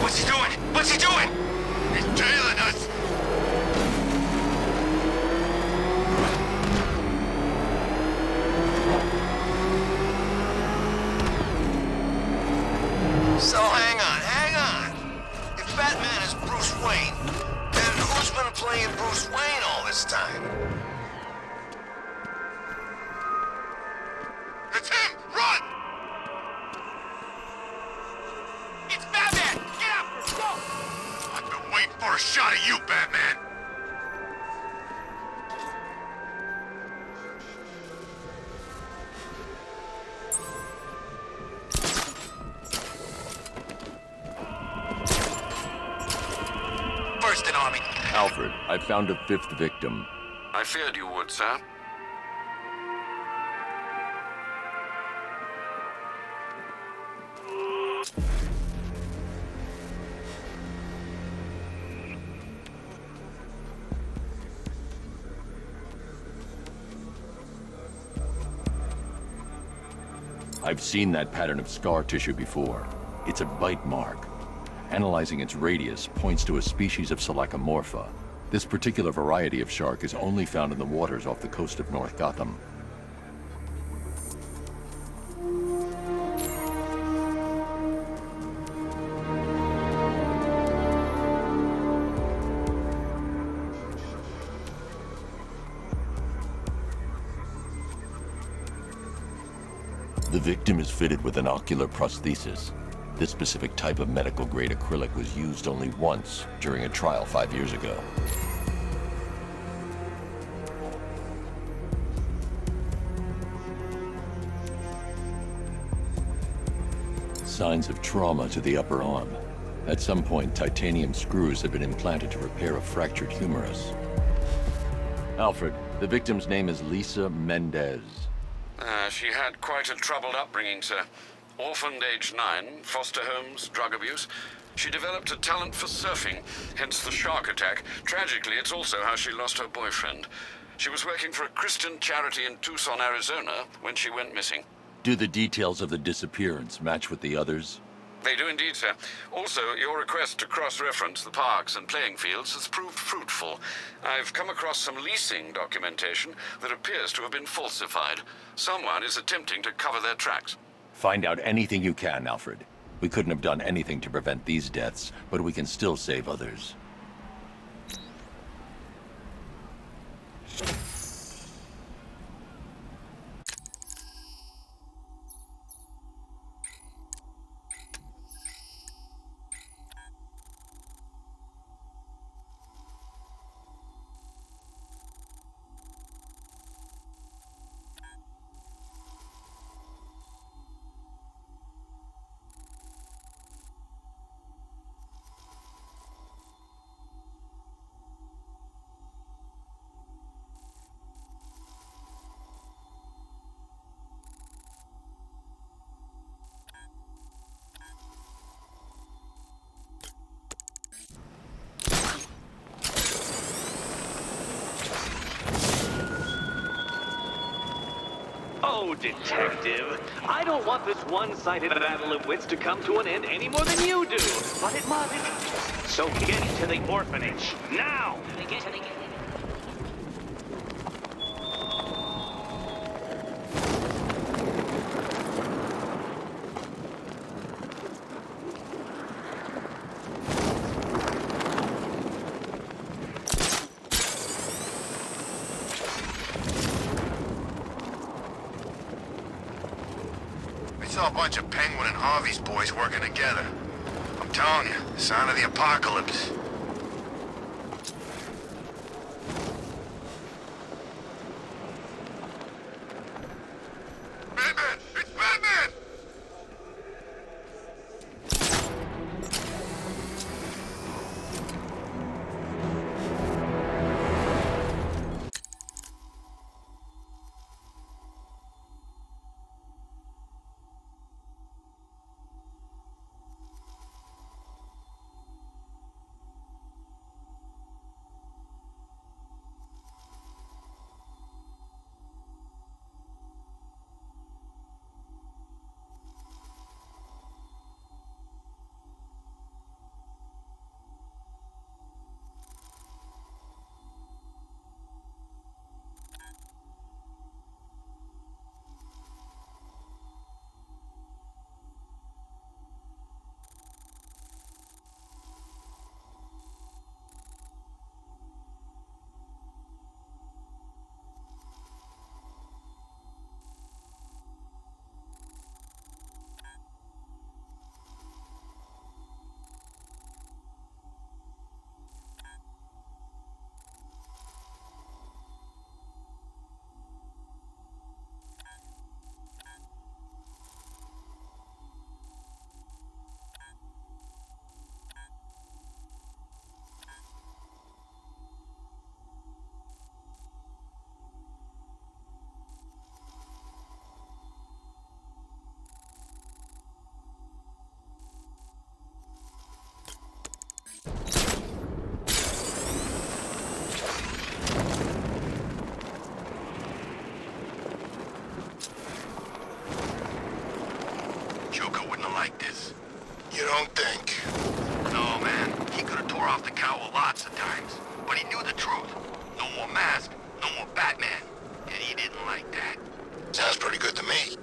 What's he doing? What's he doing? So hang on. If Batman is Bruce Wayne, then who's been playing Bruce Wayne all this time? It's him! Run! It's Batman! Get up! Go! I've been waiting for a shot of you, Batman! First in Army. Alfred, I found a fifth victim. I feared you would, sir. I've seen that pattern of scar tissue before. It's a bite mark. Analyzing its radius points to a species of Selachomorpha. This particular variety of shark is only found in the waters off the coast of North Gotham. The victim is fitted with an ocular prosthesis. This specific type of medical-grade acrylic was used only once during a trial 5 years ago. Signs of trauma to the upper arm. At some point, titanium screws had been implanted to repair a fractured humerus. Alfred, the victim's name is Lisa Mendez. She had quite a troubled upbringing, sir. Orphaned aged 9, foster homes, drug abuse. She developed a talent for surfing, hence the shark attack. Tragically, it's also how she lost her boyfriend. She was working for a Christian charity in Tucson, Arizona, when she went missing. Do the details of the disappearance match with the others? They do indeed, sir. Also, your request to cross-reference the parks and playing fields has proved fruitful. I've come across some leasing documentation that appears to have been falsified. Someone is attempting to cover their tracks. Find out anything you can, Alfred. We couldn't have done anything to prevent these deaths, but we can still save others. Oh, Detective, I don't want this one-sided battle of wits to come to an end any more than you do, but it must. So get to the orphanage, now! I saw a bunch of Penguin and Harvey's boys working together. I'm telling you, sign of the apocalypse. Batman! It's Batman! Joker wouldn't have liked this. You don't think? No, man. He could have tore off the cowl lots of times. But he knew the truth. No more mask, no more Batman. And he didn't like that. Sounds pretty good to me.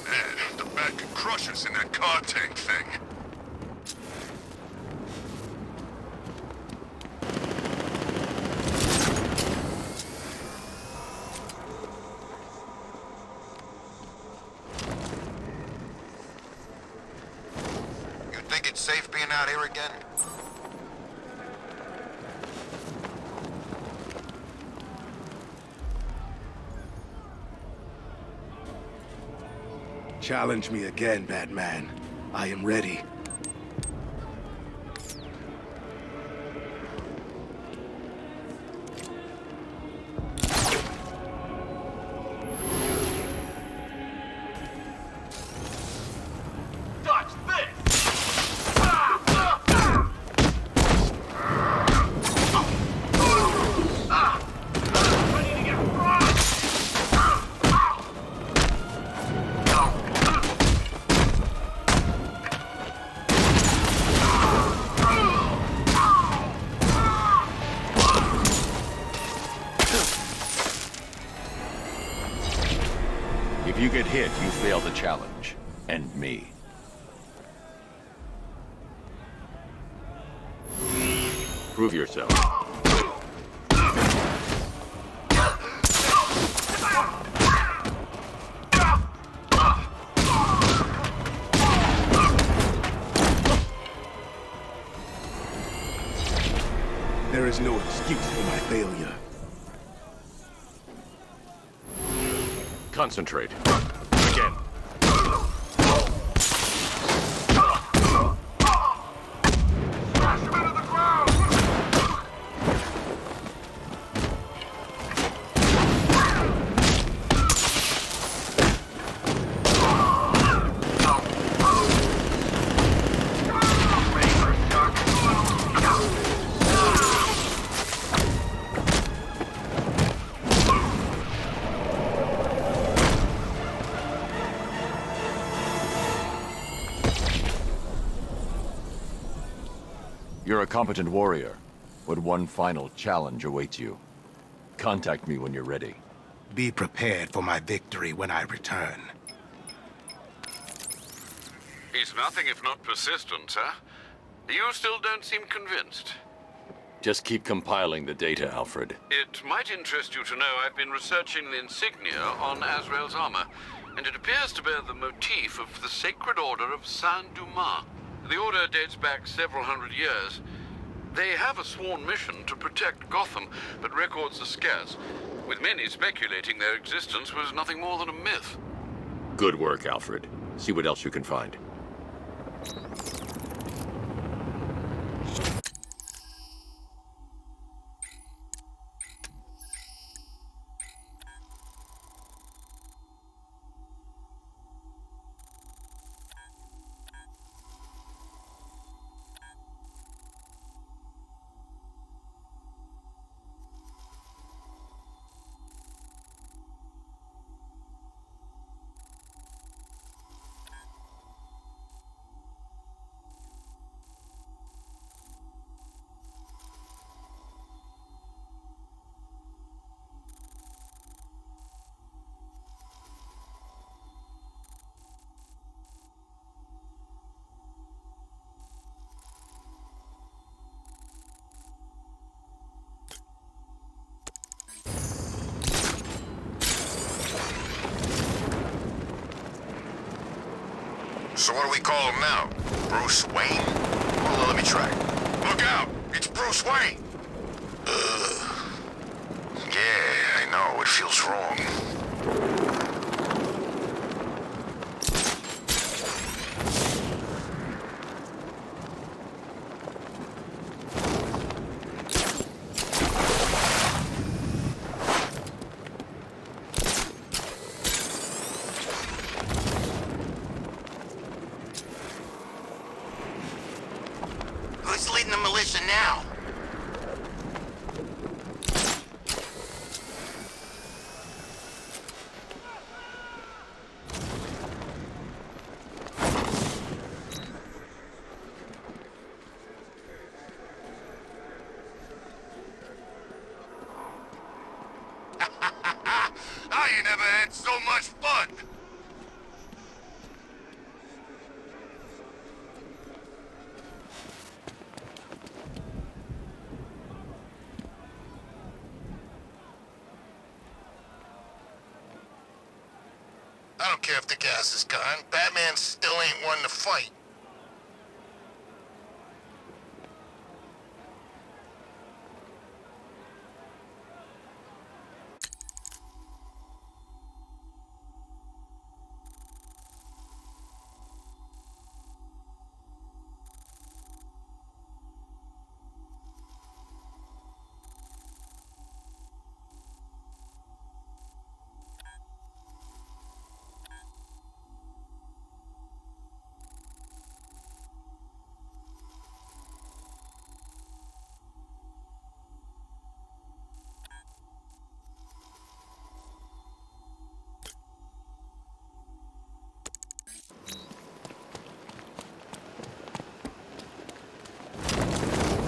Man, the Bat could crush us in that car tank thing. You think it's safe being out here again? Challenge me again, Batman. I am ready. Dodge this! Ready to get rocked! If you get hit, you fail the challenge. And me. Prove yourself. There is no excuse for my failure. Concentrate. Again. You're a competent warrior, but one final challenge awaits you. Contact me when you're ready. Be prepared for my victory when I return. He's nothing if not persistent, sir. You still don't seem convinced. Just keep compiling the data, Alfred. It might interest you to know I've been researching the insignia on Azrael's armor, and it appears to bear the motif of the Sacred Order of Saint-Dumas. The order dates back several hundred years. They have a sworn mission to protect Gotham, but records are scarce, with many speculating their existence was nothing more than a myth. Good work, Alfred. See what else you can find. So what do we call him now? Bruce Wayne? Well, let me try. Look out! It's Bruce Wayne! Ugh. Yeah, I know. It feels wrong. now. I ain't never had so much fun. I don't care if the gas is gone. Batman still ain't one to fight.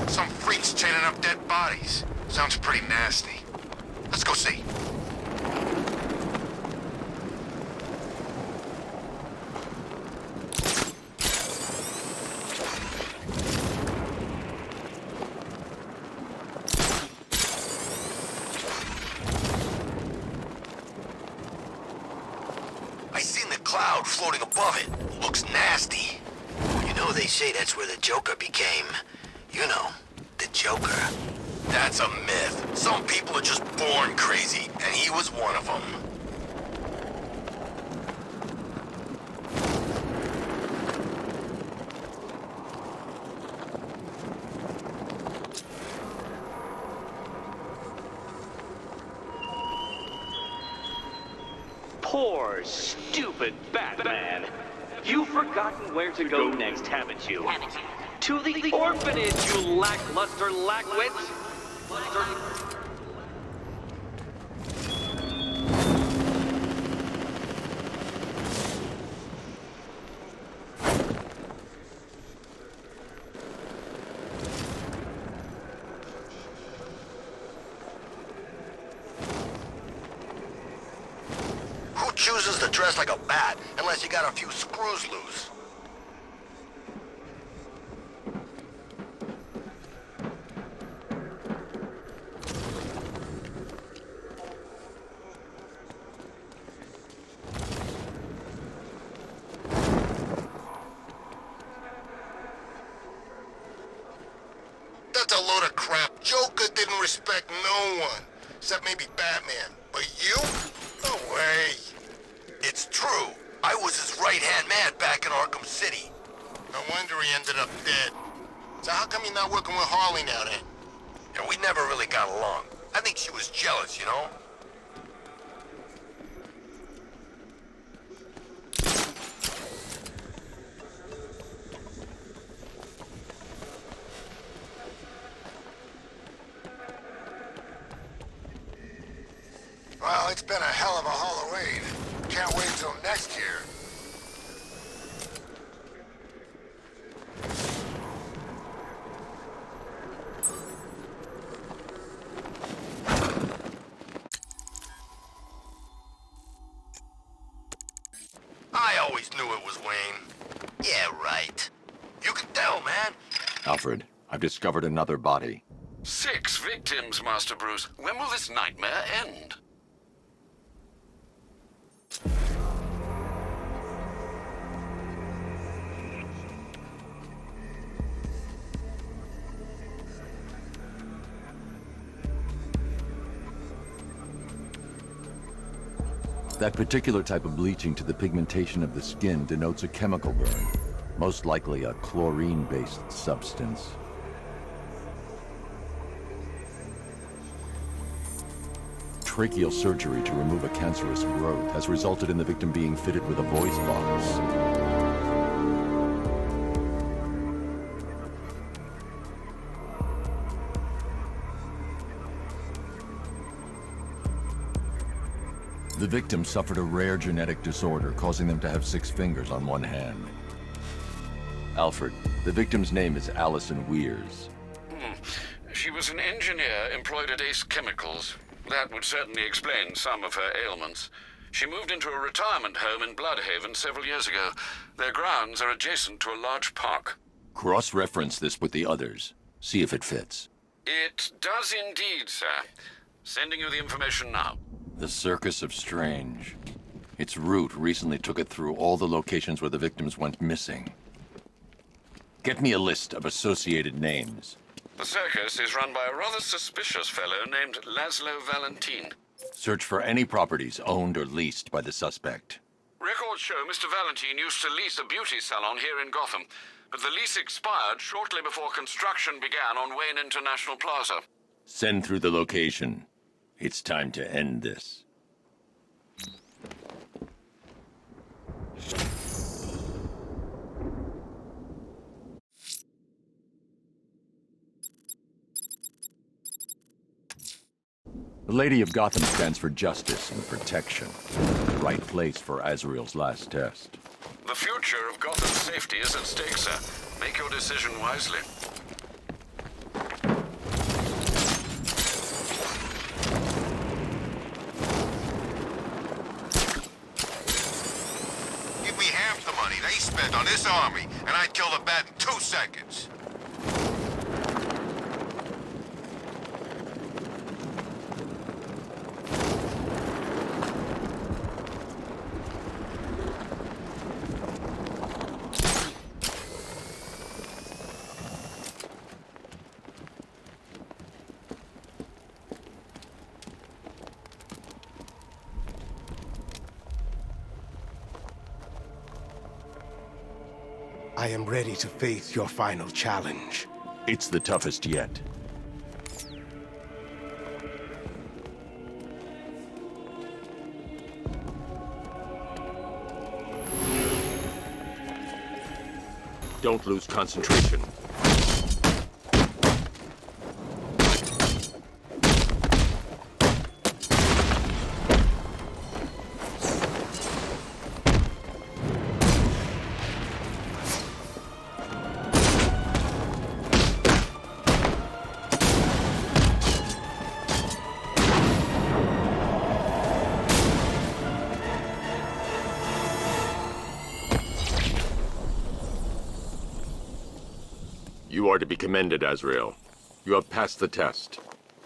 Some freaks chaining up dead bodies. Sounds pretty nasty. Let's go see. I seen the cloud floating above it. Looks nasty. You know they say that's where the Joker became. You know, the Joker. That's a myth. Some people are just born crazy, and he was one of them. Poor, stupid Batman. You've forgotten where to go next, haven't you? To the orphanage, you lackluster lackwit! Who chooses to dress like a bat unless you got a few screws loose? That's a load of crap. Joker didn't respect no one, except maybe Batman. But you? No way. It's true. I was his right-hand man back in Arkham City. No wonder he ended up dead. So how come you're not working with Harley now then? And we never really got along. I think she was jealous, you know? Well, it's been a hell of a Halloween. Can't wait till next year. I always knew it was Wayne. Yeah, right. You can tell, man. Alfred, I've discovered another body. 6 victims, Master Bruce. When will this nightmare end? That particular type of bleaching to the pigmentation of the skin denotes a chemical burn, most likely a chlorine-based substance. Tracheal surgery to remove a cancerous growth has resulted in the victim being fitted with a voice box. The victim suffered a rare genetic disorder, causing them to have 6 fingers on one hand. Alfred, the victim's name is Allison Weirs. She was an engineer employed at Ace Chemicals. That would certainly explain some of her ailments. She moved into a retirement home in Bloodhaven several years ago. Their grounds are adjacent to a large park. Cross-reference this with the others. See if it fits. It does indeed, sir. Sending you the information now. The Circus of Strange. Its route recently took it through all the locations where the victims went missing. Get me a list of associated names. The circus is run by a rather suspicious fellow named Laszlo Valentin. Search for any properties owned or leased by the suspect. Records show Mr. Valentin used to lease a beauty salon here in Gotham, but the lease expired shortly before construction began on Wayne International Plaza. Send through the location. It's time to end this. The Lady of Gotham stands for justice and protection. The right place for Azrael's last test. The future of Gotham's safety is at stake, sir. Make your decision wisely. Give me half the money they spent on this army, and I'd kill the bat in 2 seconds. I am ready to face your final challenge. It's the toughest yet. Don't lose concentration. You are to be commended, Azrael. You have passed the test.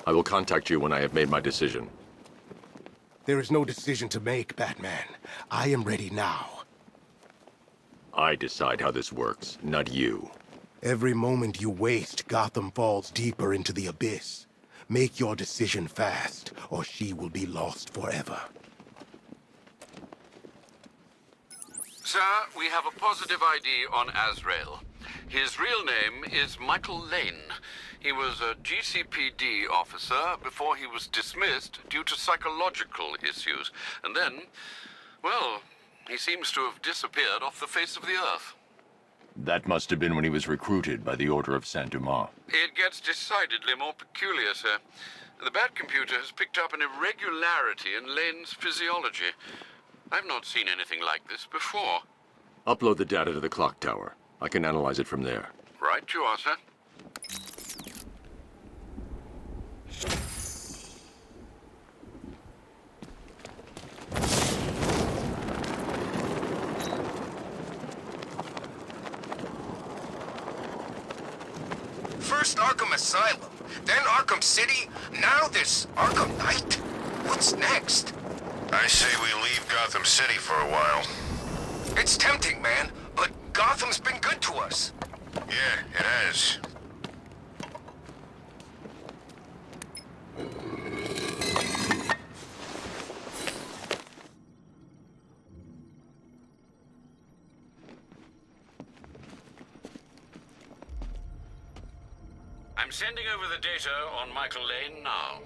I will contact you when I have made my decision. There is no decision to make, Batman. I am ready now. I decide how this works, not you. Every moment you waste, Gotham falls deeper into the abyss. Make your decision fast, or she will be lost forever. Sir, we have a positive ID on Azrael. His real name is Michael Lane. He was a GCPD officer before he was dismissed due to psychological issues. And then, well, he seems to have disappeared off the face of the earth. That must have been when he was recruited by the Order of Saint-Dumas. It gets decidedly more peculiar, sir. The Bat computer has picked up an irregularity in Lane's physiology. I've not seen anything like this before. Upload the data to the clock tower. I can analyze it from there. Right you are, sir. First Arkham Asylum, then Arkham City, now this Arkham Knight? What's next? I say we leave Gotham City for a while. It's tempting, man, but Gotham's been good to us. Yeah, it has. I'm sending over the data on Michael Lane now.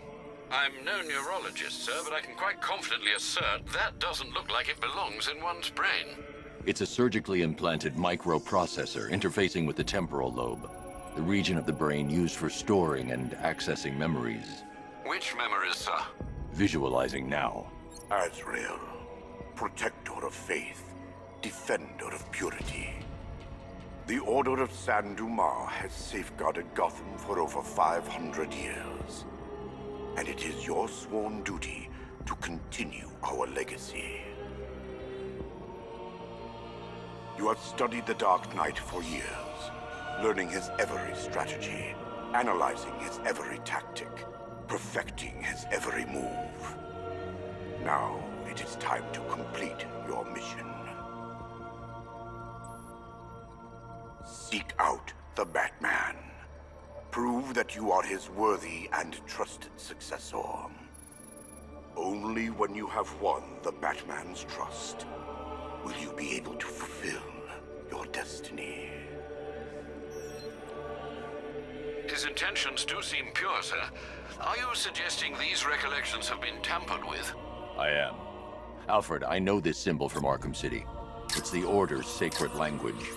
I'm no neurologist, sir, but I can quite confidently assert that doesn't look like it belongs in one's brain. It's a surgically implanted microprocessor interfacing with the temporal lobe, the region of the brain used for storing and accessing memories. Which memories, sir? Visualizing now. Azrael, protector of faith, defender of purity. The Order of San Dumas has safeguarded Gotham for over 500 years. And it is your sworn duty to continue our legacy. You have studied the Dark Knight for years, learning his every strategy, analyzing his every tactic, perfecting his every move. Now, it is time to complete your mission. Seek out the Batman. Prove that you are his worthy and trusted successor. Only when you have won the Batman's trust will you be able to fulfill your destiny. His intentions do seem pure, sir. Are you suggesting these recollections have been tampered with? I am. Alfred, I know this symbol from Arkham City. It's the Order's sacred language.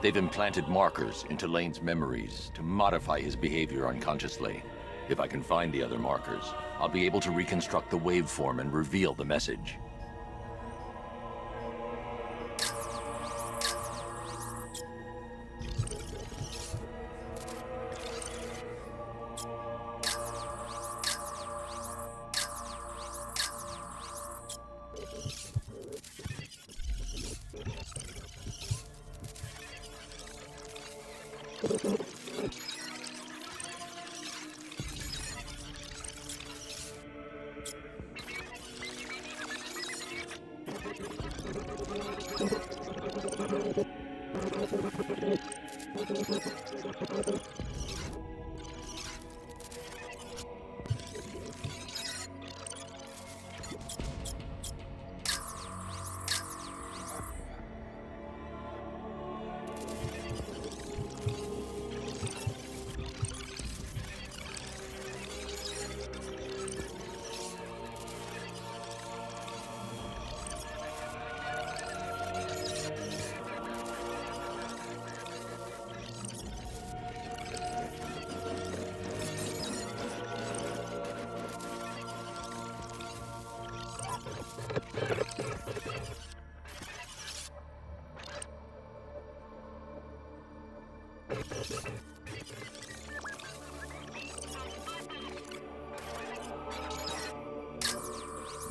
They've implanted markers into Lane's memories to modify his behavior unconsciously. If I can find the other markers, I'll be able to reconstruct the waveform and reveal the message.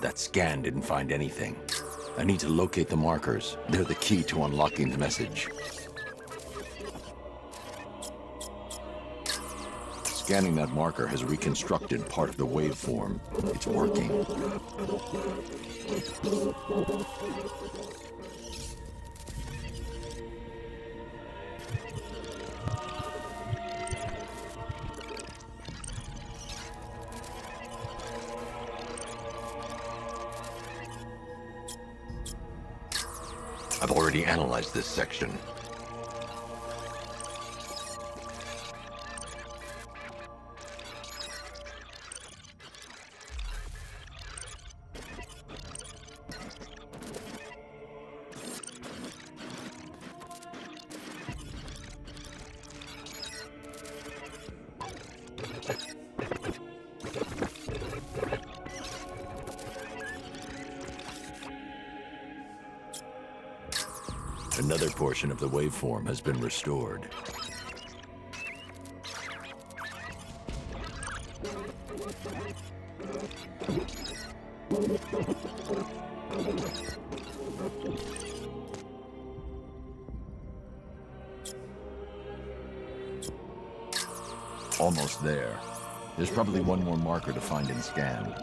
That scan didn't find anything. I need to locate the markers. They're the key to unlocking the message. Scanning that marker has reconstructed part of the waveform. It's working. I've already analyzed this section. Another portion of the waveform has been restored. Almost there. There's probably one more marker to find and scan.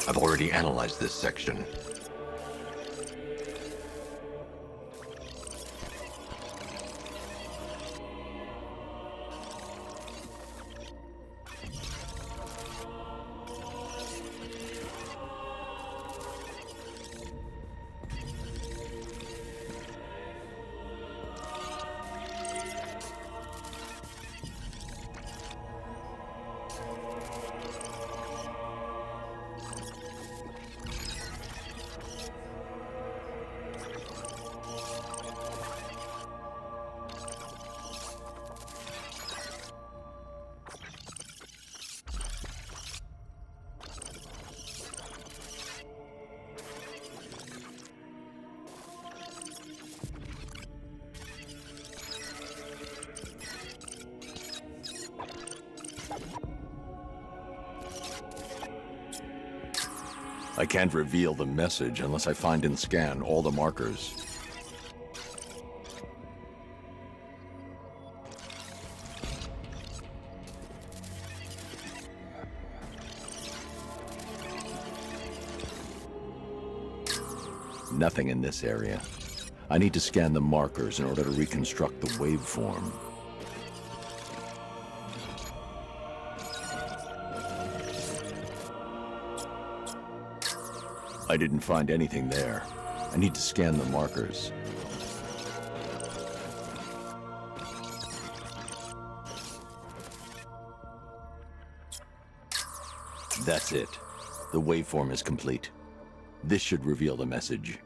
I've already analyzed this section. I can't reveal the message unless I find and scan all the markers. Nothing in this area. I need to scan the markers in order to reconstruct the waveform. I didn't find anything there. I need to scan the markers. That's it. The waveform is complete. This should reveal the message.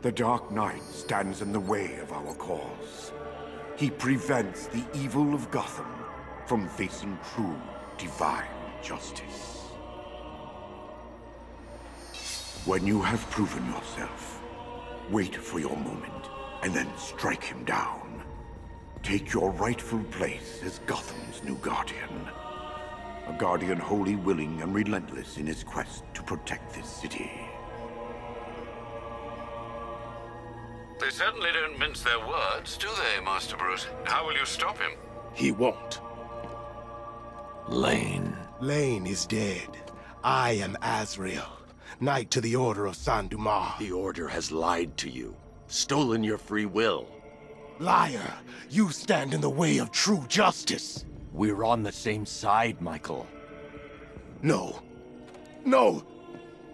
The Dark Knight stands in the way of our cause. He prevents the evil of Gotham from facing true divine justice. When you have proven yourself, wait for your moment and then strike him down. Take your rightful place as Gotham's new guardian. A guardian wholly willing and relentless in his quest to protect this city. They certainly don't mince their words, do they, Master Bruce? How will you stop him? He won't. Lane. Lane is dead. I am Azrael, Knight to the Order of Saint-Dumas. The Order has lied to you, stolen your free will. Liar! You stand in the way of true justice! We're on the same side, Michael. No. No!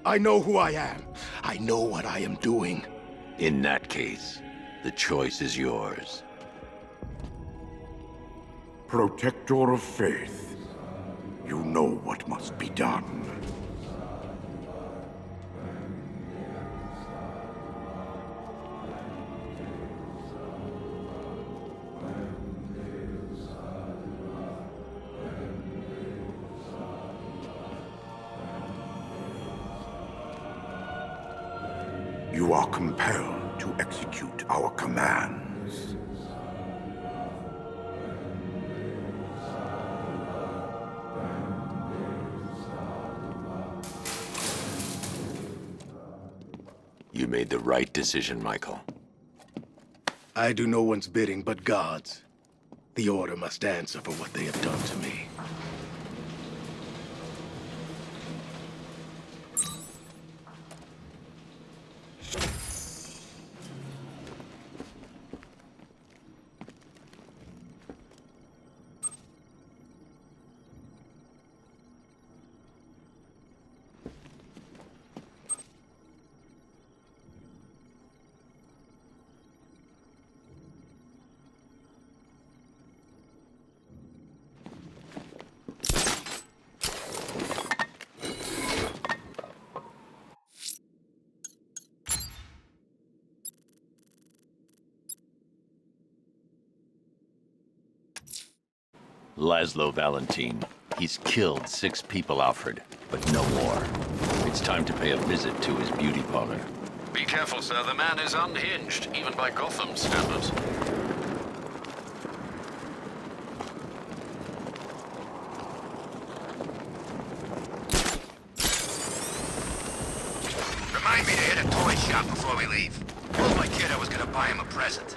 I know who I am. I know what I am doing. In that case, the choice is yours. Protector of Faith, you know what must be done. You are compelled to execute our commands. You made the right decision, Michael. I do no one's bidding but God's. The Order must answer for what they have done to me. Laszlo Valentin. He's killed 6 people, Alfred, but no more. It's time to pay a visit to his beauty parlor. Be careful, sir. The man is unhinged, even by Gotham standards. Remind me to hit a toy shop before we leave. Told my kid I was gonna buy him a present.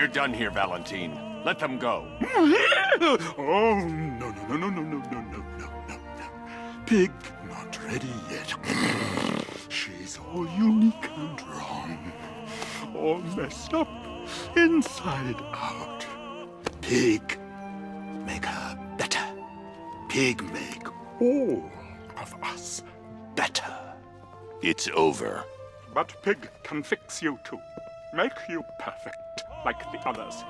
You're done here, Valentine. Let them go. Oh, no. Pig not ready yet. She's all unique and wrong. All messed up, inside out. Pig, make her better. Pig, make all of us better. It's over. But Pig can fix you too. Make you perfect, like the others.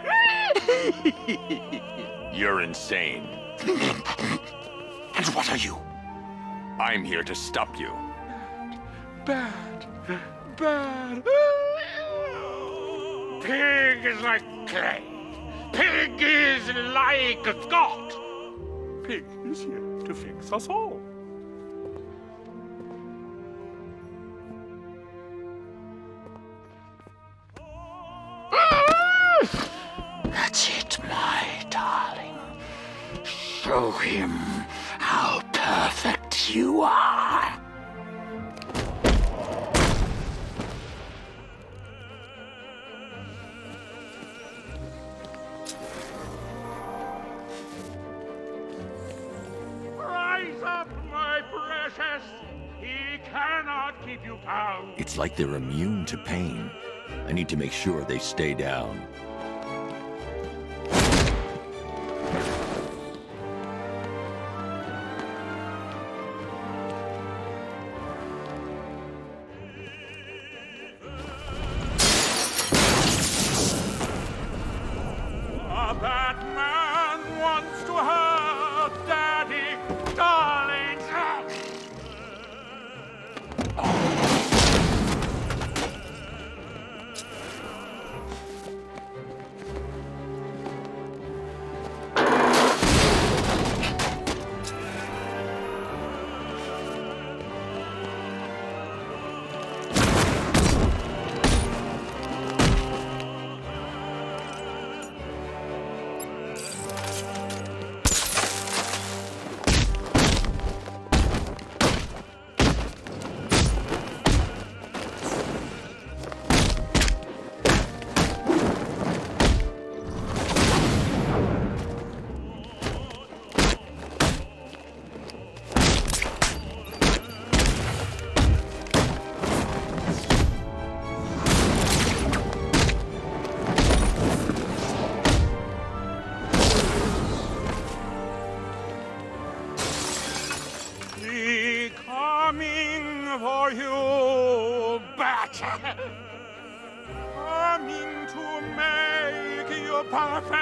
You're insane. And what are you? I'm here to stop you. Bad. Pig is like clay. Pig is like a god. Pig is here to fix us all. That's it, my darling. Show him how perfect you are. Rise up, my precious. He cannot keep you down. It's like they're immune to pain. I need to make sure they stay down. A Batman wants to hurt Daddy, darling. Coming for you, Bat. Coming to make you perfect.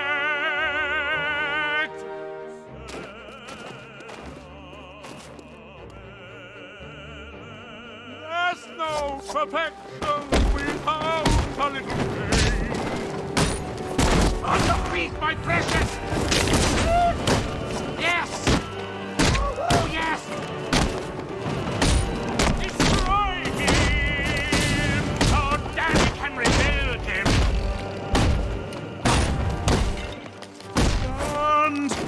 There's no perfection without a little pain. Underneath, my precious. Yes. Oh, yes.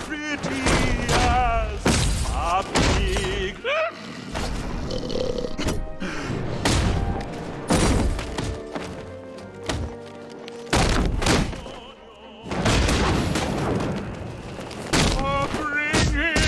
Pretty as a pig. Oh, bring him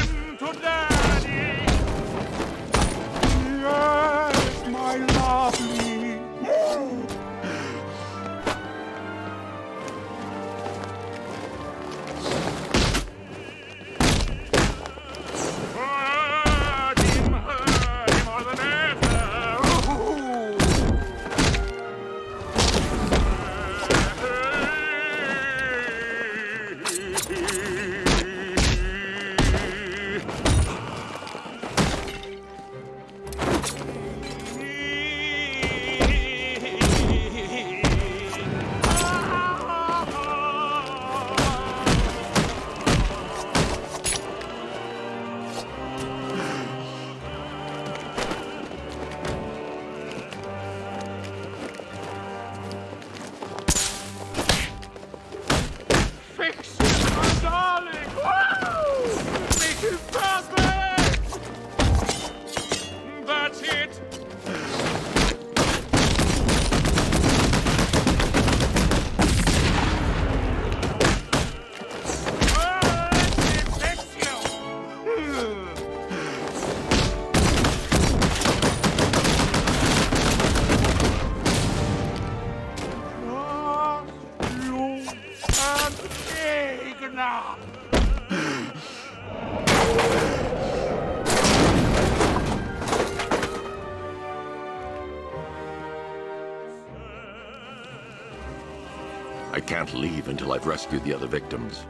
I can't leave until I've rescued the other victims.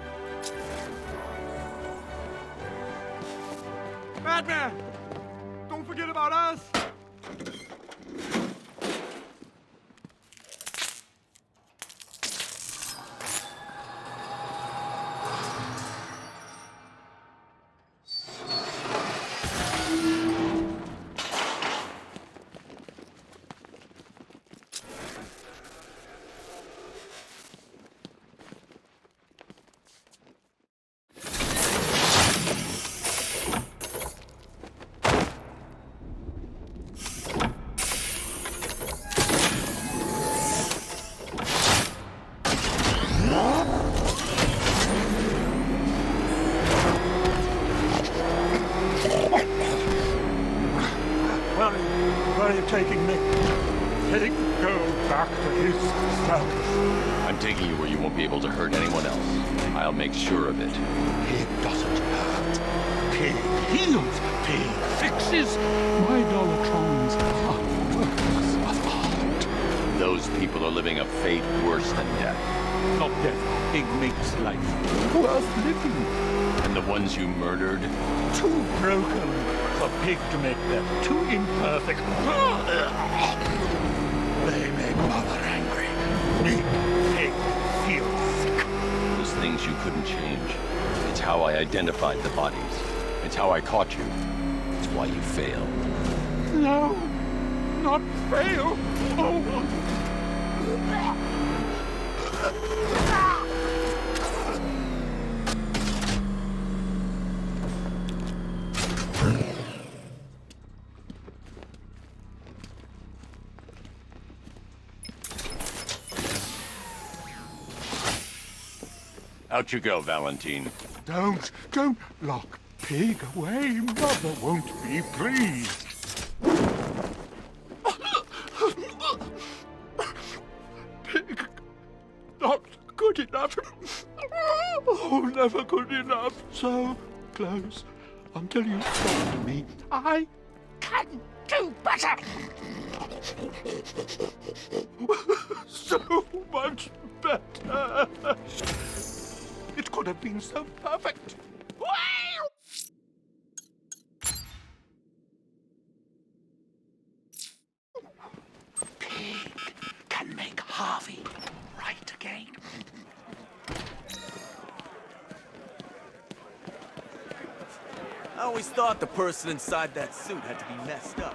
Batman! Don't forget about us! Where are you taking me? Take Go back to his service. I'm taking you where you won't be able to hurt anyone else. I'll make sure of it. Pig doesn't hurt. Pig heals. Pig fixes. My Dolatrons are works of art. Those people are living a fate worse than death. Not death. Pig makes life worth living. And the ones you murdered? Too broken for Pig to make them. Too imperfect. They make Mother angry. Make Pig feel sick. Those things you couldn't change. It's how I identified the bodies. It's how I caught you. It's why you failed. No, not fail. Oh. Out you go, Valentine. Don't lock Pig away. Mother won't be pleased. Pig, not good enough. Oh, never good enough. So close until you talk to me. I can do better. So much better. It could have been so perfect. Pig can make Harvey right again. I always thought the person inside that suit had to be messed up.